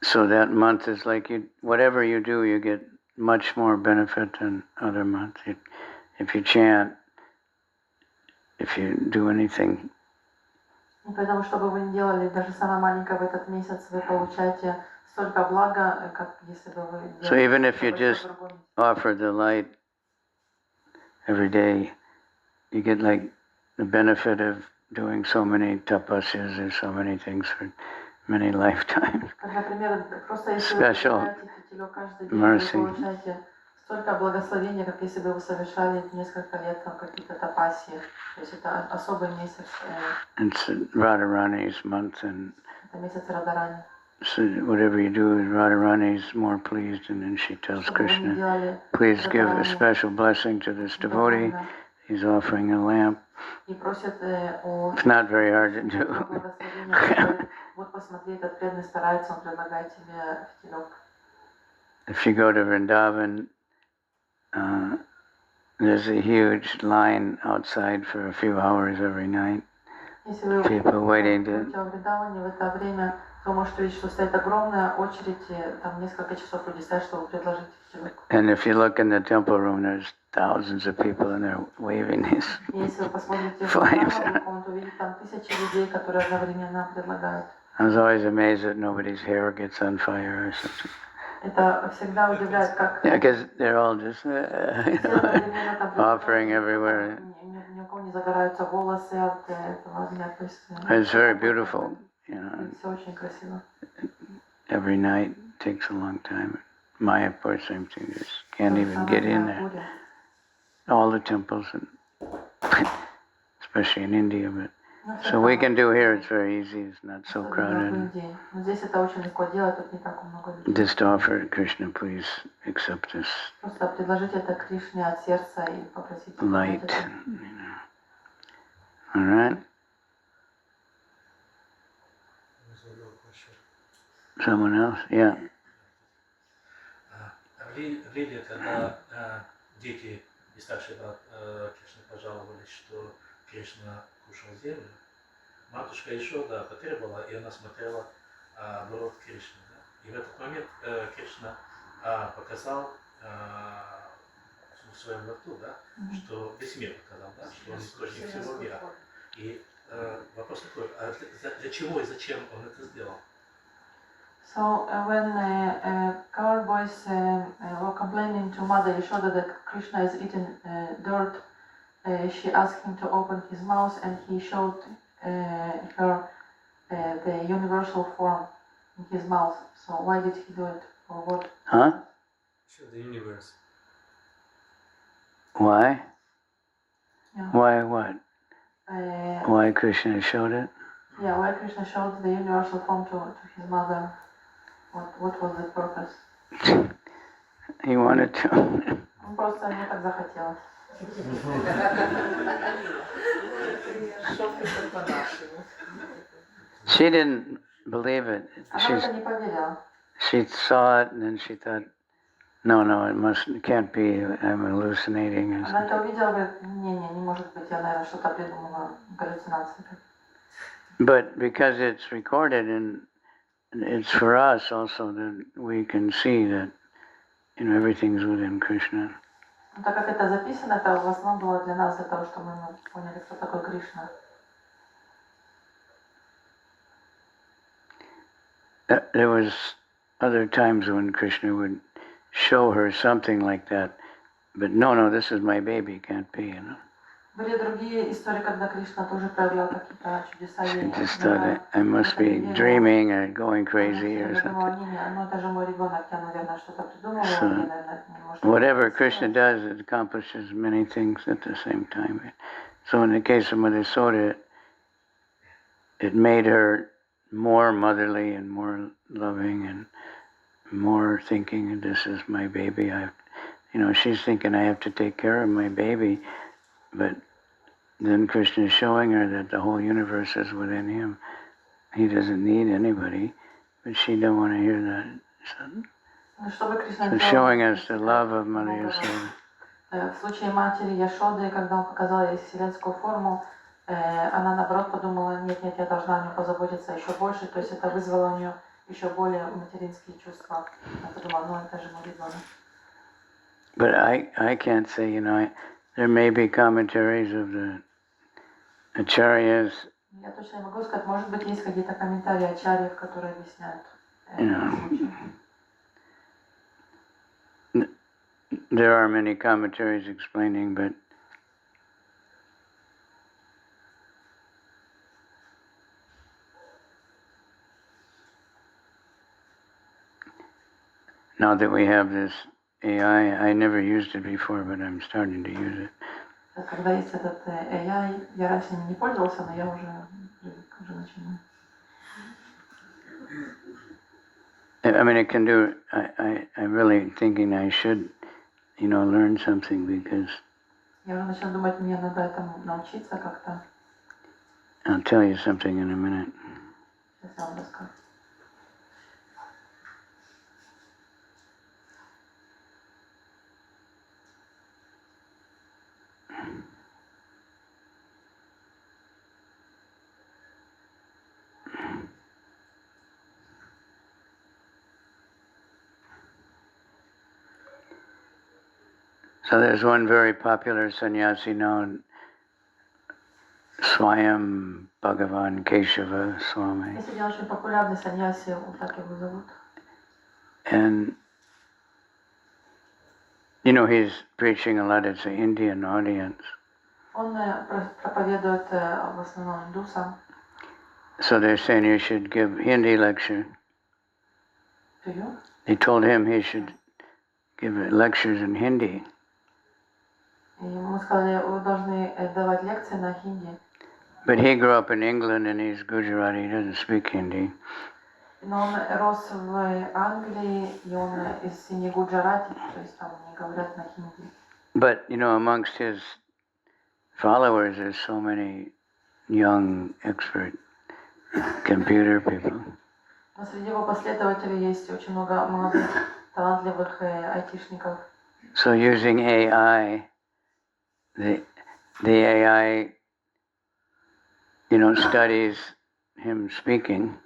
So that month is like whatever you do, you get much more benefit than other months. If you chant, if you do anything. И поэтому, что бы вы ни делали, даже самое маленькое в этот месяц, вы получаете столько блага, как если бы вы делали. So even if you just offer the light every day, you get like the benefit of doing so many tapasyas or so many things for many lifetimes. Special mercy. Столько благословения, как если бы вы совершали несколько лет там какие-то тапасии. То есть это особый месяц. It's Radharani's month, and это месяц Радарани. So whatever you do, Radharani is more pleased, and then she tells Krishna, please give a special blessing to this devotee. He's offering a lamp. It's not very hard to do. If you go to Vrindavan, there's a huge line outside for a few hours every night. People waiting to... Вы можете видеть, что стоит огромная очередь, там несколько часов люди стоят, чтобы предложить телегу. And if you look in the temple room, there's thousands of people in there waving these flames. I was always amazed that nobody's hair gets on fire or something. Yeah, because they're all just offering everywhere. It's very beautiful. Every night takes a long time. Mayapur, same thing. Just can't even get in there. All the temples, and especially in India, but so we can do here. It's very easy. It's not so crowded. Just offer Krishna, please accept this light. All right. Someone else? Yeah. Видя, когда дети и старший брат Кришны пожаловались, что Кришна кушал землю, матушка Ешода потребовала, и она смотрела в рот Кришны. Да? И в этот момент Кришна показал в своем рту, да, что весь мир показал, да, что он источник всего мира. И вопрос такой, а для чего и зачем он это сделал? So when cowboys were complaining to Mother Yashoda that Krishna is eating dirt, she asked him to open his mouth, and he showed her the universal form in his mouth. So why did he do it? Or what? Huh? Show the universe. Why? Yeah. Why what? Why Krishna showed it? Yeah, why Krishna showed the universal form to his mother? What was the purpose? He wanted to. Ну, просто мне так захотелось. She didn't believe it. Она в это не поверила. She saw it and then she thought, no, it can't be, I'm hallucinating or Она something. это увидела, говорит, не может быть, я, наверное, что-то придумала, галлюцинации. But because it's recorded and it's for us also that we can see that, everything's within Krishna. Но так как это записано, это в основном было для нас, для того, чтобы мы поняли, кто такой Кришна. There was other times when Krishna would show her something like that, but no, this is my baby, can't be, Были другие истории, когда Кришна тоже проявлял какие-то чудеса. She just thought I must be dreaming or going crazy or something. So, whatever Krishna does, it accomplishes many things at the same time. So in the case of Mother Soda, it made her more motherly and more loving and more thinking, this is my baby. She's thinking I have to take care of my baby, but then Krishna is showing her that the whole universe is within him. He doesn't need anybody, but she don't want to hear that. So showing us the love of Mother Yasoda. В случае матери Яшоды, когда он показал ей вселенскую форму, она наоборот подумала, нет, я должна о нем позаботиться еще больше, то есть это вызвало у нее еще более материнские чувства. Она подумала, это же мой ребенок. But I can't say, there may be commentaries of the acharyas. Я точно не могу сказать, может быть, есть какие-то комментарии ачарьев, которые объясняют этот случай. There are many commentaries explaining, but now that we have this AI, I never used it before, but I'm starting to use it. Когда есть этот AI, я раньше им не пользовался, но я уже начинаю. I mean, it can do. I'm really thinking I should, learn something because. Я уже начала думать, мне надо этому научиться как-то. I'll tell you something in a minute. Сейчас я вам расскажу. So there's one very popular sannyasi known, Swayam Bhagavan Keshava Swami. Есть один очень популярный саньяси, так его зовут. And, he's preaching a lot, it's an Indian audience. Он проповедует в основном индусам. So they're saying you should give Hindi lecture. To you? They told him he should give lectures in Hindi. И ему сказали, вы должны давать лекции на хинди. But he grew up in England and he's Gujarati, he doesn't speak Hindi. Но он рос в Англии, и он из семьи Гуджарати, то есть там не говорят на хинди. But, amongst his followers, there's so many young, expert computer people. Но среди его последователей есть очень много молодых, талантливых айтишников. So using AI, the AI, studies him speaking.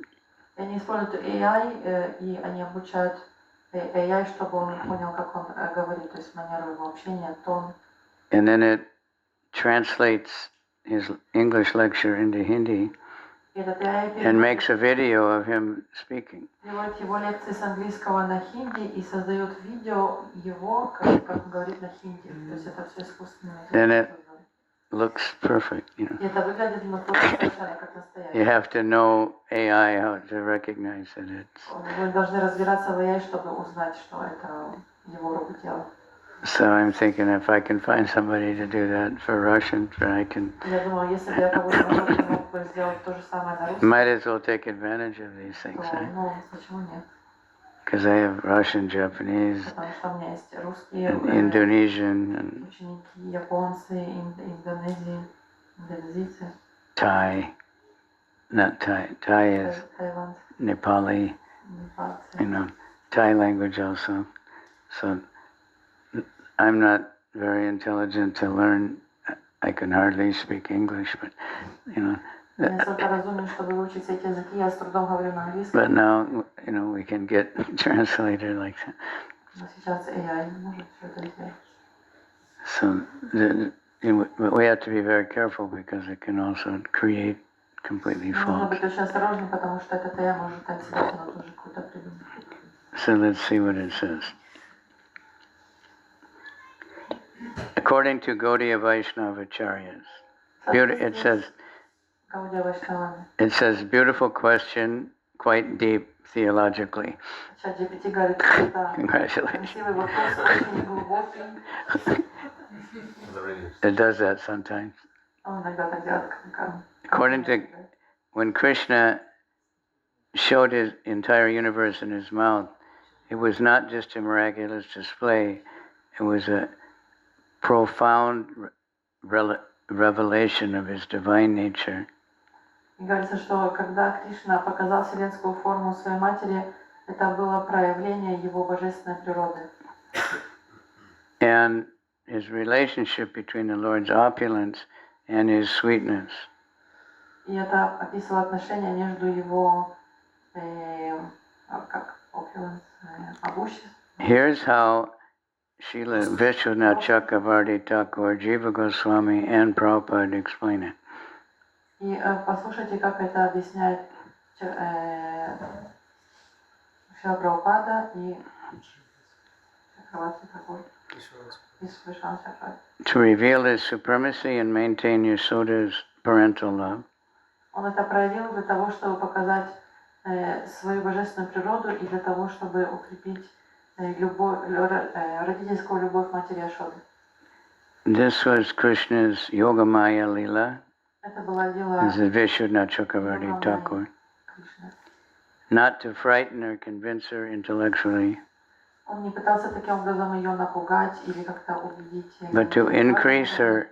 И они используют AI, и они обучают AI, чтобы он понял, как он говорит, то есть манеру его общения, тон. And then it translates his English lecture into Hindi and makes a video of him speaking. Переводит его лекции с английского на хинди и создает видео его, как он говорит на хинди. То есть это все искусственно. Then it looks perfect, И это выглядит просто совершенно как настоящее. You have to know AI how to recognize that it's. Вы должны разбираться в AI, чтобы узнать, что это его рук дело. So I'm thinking if I can find somebody to do that for Russian, I can. Я думаю, если бы я кого-то мог бы сделать то же самое на русском. Might as well take advantage of these things, right? Ну, почему нет? because I have Russian, Japanese, потому что у меня есть русские, and Indonesian, and ученики, японцы, индонезийцы, Thai. Not Thai. Thai is тайландцы, Nepali, непальцы. Thai language also. So I'm not very intelligent to learn. I can hardly speak English, but Я настолько разумен, чтобы выучить все эти языки, я с трудом говорю на английском. but now we can get translated like that. Но сейчас AI может все это сделать. So we have to be very careful because it can also create completely Нужно false. быть очень осторожным, потому что этот AI может абсолютно тоже какой-то придумать. So let's see what it says. According to Gaudiya Vaishnava Acharyas, it says beautiful question, quite deep theologically. Congratulations. It does that sometimes. According to when Krishna showed his entire universe in his mouth, it was not just a miraculous display, it was a profound revelation of his divine nature. И говорится, что когда Кришна показал вселенскую форму своей матери, это было проявление его божественной природы. And his relationship between the Lord's opulence and his sweetness. И это описывало отношения между его могуществом. Here's how Srila Vishwanath Chakravarti Thakur, Jiva Goswami, and Prabhupada explain it. И послушайте, как это объясняет Шрила Прабхупада и Чакраварти Тхакур. To reveal his supremacy and maintain Yasoda's parental love. Он это проявил для того, чтобы показать свою божественную природу и для того, чтобы укрепить родительскую любовь матери Яшоды. This was Krishna's Yogamaya Lila. Это была лила This is Vishwanath Chakravarti Thakur. Not to frighten or convince her intellectually, Он не пытался таким образом ее напугать или как-то убедить. but to increase her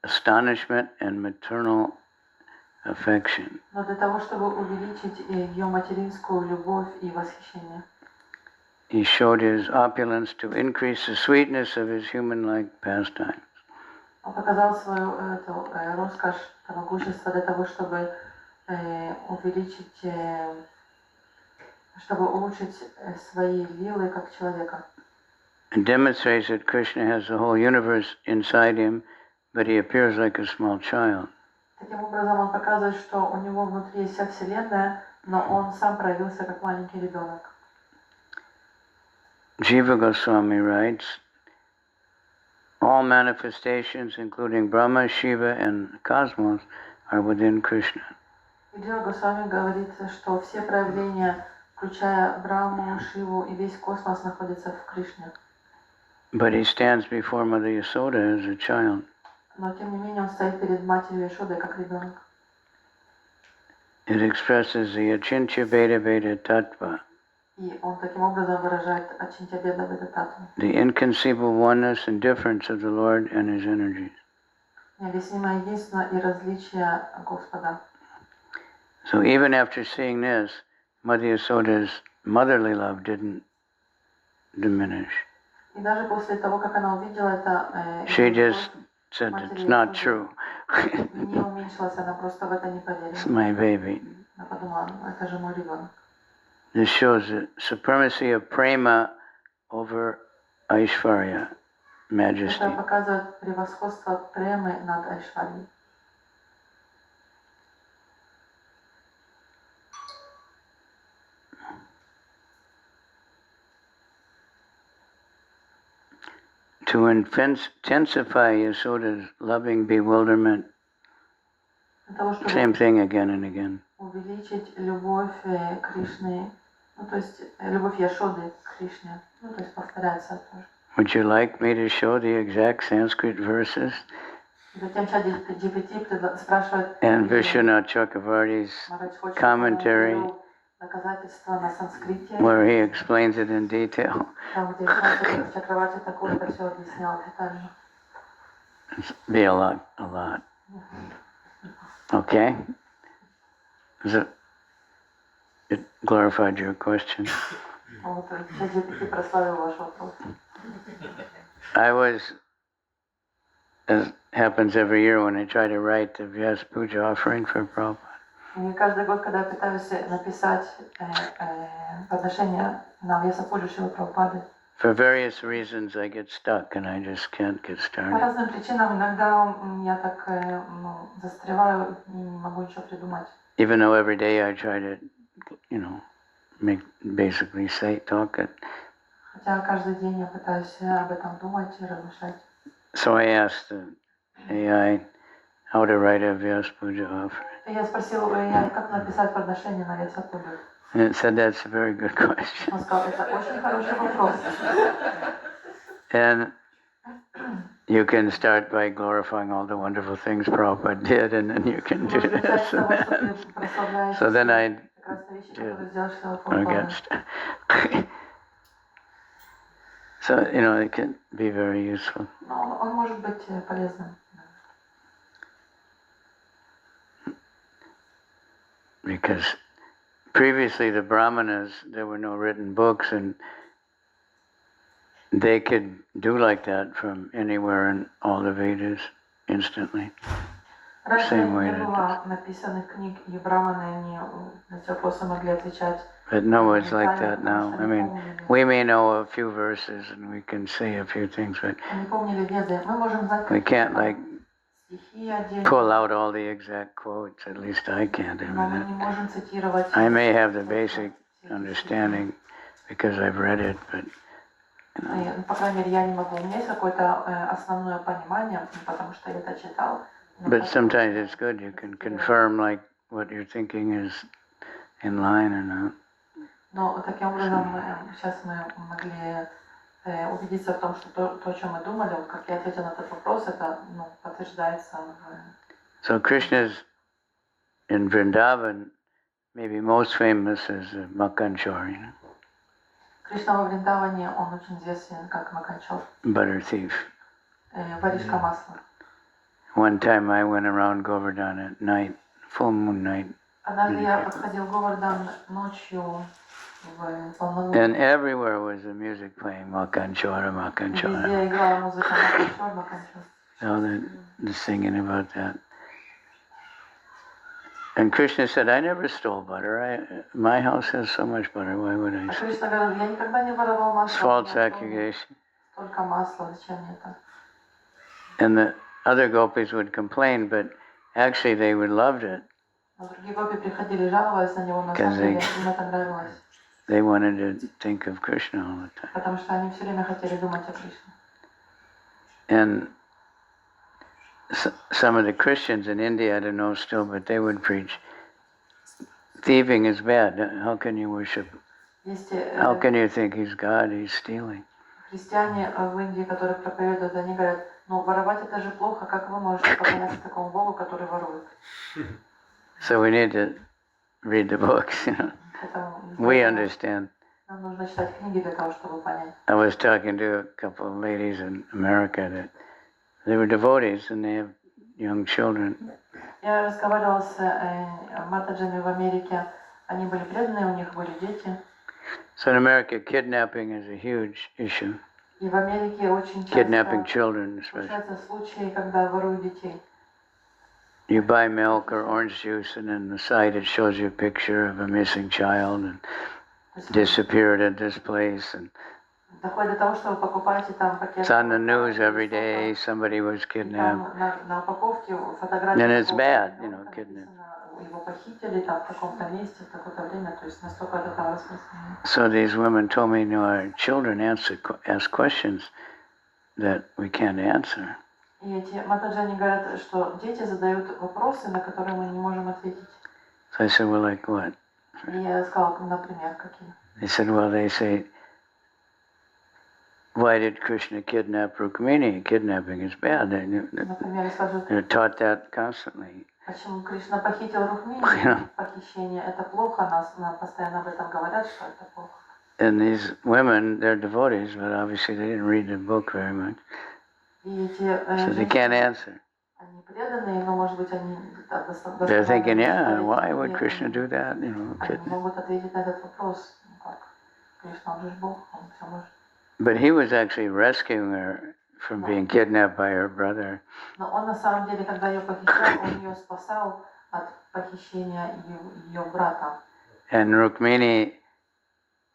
astonishment and maternal affection. Но для того, чтобы увеличить ее материнскую любовь и восхищение. He showed his opulence to increase the sweetness of his human-like pastimes. Он показал свою роскошь, могущество для того, чтобы увеличить, чтобы улучшить свои лилы как человека. It demonstrates that Krishna has the whole universe inside him, but he appears like a small child. Таким образом, он показывает, что у него внутри есть вся Вселенная, но он сам проявился как маленький ребенок. Jiva Goswami writes, all manifestations, including Brahma, Shiva, and cosmos, are within Krishna. Джива Госвами говорит, что все проявления, включая Брахму, Шиву и весь космос, находятся в Кришне. But he stands before Mother Yasoda as a child. Но тем не менее он стоит перед матерью Яшодой как ребенок. It expresses the Achintya Veda Veda Tattva, И он таким образом выражает Ачинтя Беда Веда Татву. the inconceivable oneness and difference of the Lord and his energies. Необъяснимое единство и различие Господа. So even after seeing this, Mother Yasoda's motherly love didn't diminish. И даже после того, как она увидела это, She just said, it's not true. не уменьшилась, она просто в это не поверила. It's my baby. Она подумала, это же мой ребенок. This shows the supremacy of prema over Aishvarya, majesty. Это показывает превосходство премы над Айшварьей. To intensify Yasoda's loving bewilderment, same thing again and again. Увеличить любовь Кришны, то есть любовь Яшоды к Кришне, то есть повторяется тоже. Would you like me to show the exact Sanskrit verses? Затем чат GPT спрашивает, And Vishwanath Chakravarti's commentary доказательства на санскрите, where he explains it in detail. там, где Шанти Чакраварти такой это все объяснял детально. Be a lot. Okay? It glorified your question. Вот, ChatGPT прославил ваш вопрос. I was, as happens every year when I try to write the Vyas Puja offering for Prabhupada, И каждый год, когда я пытаюсь написать подношение на Вьясапуджу Шилы Прабхупады, for various reasons I get stuck and I just can't get по started. разным причинам иногда я так застреваю и не могу ничего придумать. Even though every day I try to, basically talk it. Хотя каждый день я пытаюсь об этом думать и размышлять. So I asked the AI how to write a Vyas Puja offering. Я спросила у AI, как написать подношение на Вьясапуджу. And it said that's a very good question. Он сказал, это очень хороший вопрос. And you can start by glorifying all the wonderful things Prabhupada did, and then you can do this. So then I get started. So, it can be very useful. Он может быть полезным. Because previously the Brahmanas, there were no written books, and they could do like that from anywhere in all the Vedas instantly. Раньше Same way не было написанных книг, и браманы на эти вопросы могли отвечать. But no, it's like that now. I mean, we may know a few verses and we can say a few things, but we can't pull out all the exact quotes. At least I can't. I may have the basic understanding because I've read it, but по крайней мере, я не могу. У меня есть какое-то основное понимание, потому что я это читал. But sometimes it's good. You can confirm what you're thinking is in line or not. Но таким образом сейчас мы могли убедиться в том, что то, о чем мы думали, вот как я ответила на этот вопрос, это подтверждается. So Krishna's in Vrindavan, maybe most famous as Makanchor, Кришна во Вриндаване, он очень известен как Маканчор. Butter thief. Воришка масла. One time I went around Govardhan at night, full moon night. Однажды я подходил в Говардан ночью в полнолуние. And everywhere was the music playing, Makanchora, Makanchora. Везде играла музыка Маканчор, Маканчор. So the singing about that. And Krishna said, I never stole butter. My house has so much butter, why would I steal? Кришна говорил, я никогда не воровал масло. It's false accusation. Только масло, зачем мне это? And the other gopis would complain, but actually they would loved it. Другие гопи приходили, жаловались на него, на самом деле им это нравилось. They wanted to think of Krishna all the time. Потому что они все время хотели думать о Кришне. And some of the Christians in India, I don't know still, but they would preach, thieving is bad. How can you worship? How can you think he's God? He's stealing. Христиане в Индии, которые проповедуют, они говорят, воровать это же плохо, как вы можете поклоняться такому Богу, который ворует? So we need to read the books, We understand. Нам нужно читать книги для того, чтобы понять. I was talking to a couple of ladies in America that they were devotees and they have young children. Я разговаривала с матаджами в Америке, они были преданные, у них были дети. So in America, kidnapping is a huge issue. И в Америке очень Kidnapping children, especially. случаются случаи, когда воруют детей. You buy milk or orange juice, and in the side it shows you a picture of a missing child and disappeared at this place. And Доходит до того, что вы покупаете там пакет. it's on the news every day. Somebody was kidnapped. На упаковке фотографии. And it's bad, kidnapping. Его похитили там в таком-то месте, в такое-то время, то есть настолько это там распространено. So these women told me, our children ask questions that we can't answer. И эти матаджани говорят, что дети задают вопросы, на которые мы не можем ответить. So I said, well, like what? И я сказала, например, какие? They said, well, they say, why did Krishna kidnap Rukmini? Kidnapping is bad. They're taught that constantly. Почему Кришна похитил Рукмини? Похищение это плохо, нам постоянно об этом говорят, что это плохо. And these women, they're devotees, but obviously they didn't read the book very much. So they can't answer. Они преданные, но, может быть, они They're thinking, yeah, why would Krishna do that? You know, они могут ответить на этот вопрос. Как? Кришна, он же Бог, он все может. But he was actually rescuing her from being kidnapped by her brother. Но он на самом деле, когда ее похищал, он ее спасал от похищения ее брата. And Rukmini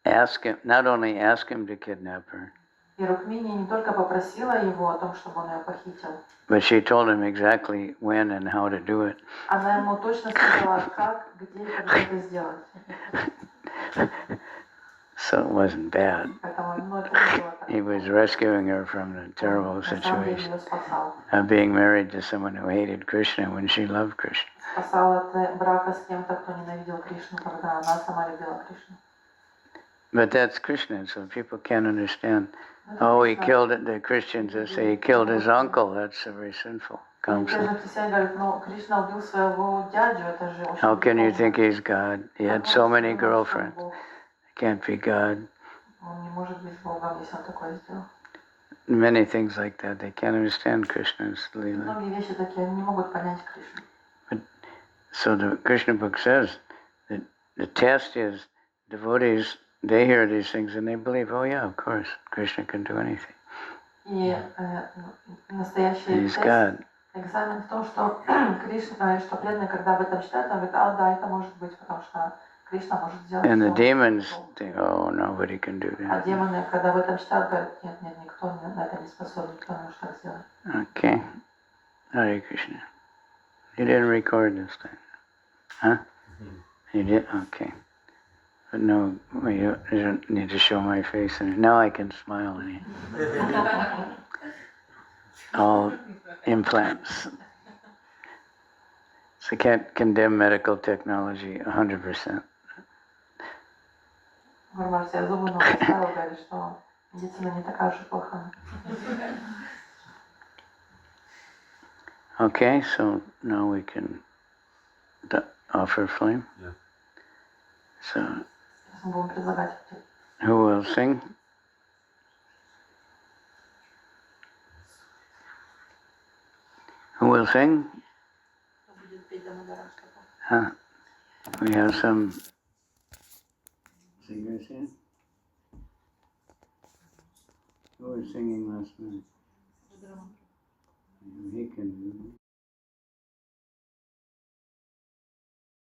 asked him, not only asked him to kidnap her, И Рукмини не только попросила его о том, чтобы он ее похитил, but she told him exactly when and how to do it. она ему точно сказала, как, где и когда это сделать. So it wasn't bad. Поэтому, ну, это не было так. He was rescuing her from the terrible На самом деле situation ее спасал. of being married to someone who hated Krishna when she loved Krishna. Спасал от брака с кем-то, кто ненавидел Кришну, когда она сама любила Кришну. But that's Krishna, so people can't understand. Oh, he killed it. The Christians that say he killed his uncle. That's a very sinful concept. How can you think he's God? He had so many girlfriends. He can't be God. Many things like that. They can't understand Krishna's Leela. But, so the Krishna book says that the test is devotees, they hear these things and they believe, oh yeah, of course, Krishna can do anything. He's God. Экзамен в том, что Кришна, что преданные, когда об этом читают, он говорит, а, да, это может быть, потому что Кришна может сделать. And the demons think, oh, nobody can do А that. демоны, когда об этом читают, говорят, нет, нет, никто на это не способен, никто не может так сделать. Okay. Hare Krishna. You didn't record this time. Huh? You did? Okay. But no, you don't need to show my face. Now I can smile in it. All implants. So I can't condemn medical technology 100%. Нормально, я зубы новые ставила, говорит, что медицина не такая уж и плохая. Okay, so now we can offer flame. Yeah. So, Сейчас мы будем предлагать. who will sing? Who will sing? Huh? We have some singers here. Who was singing last night? He can do it.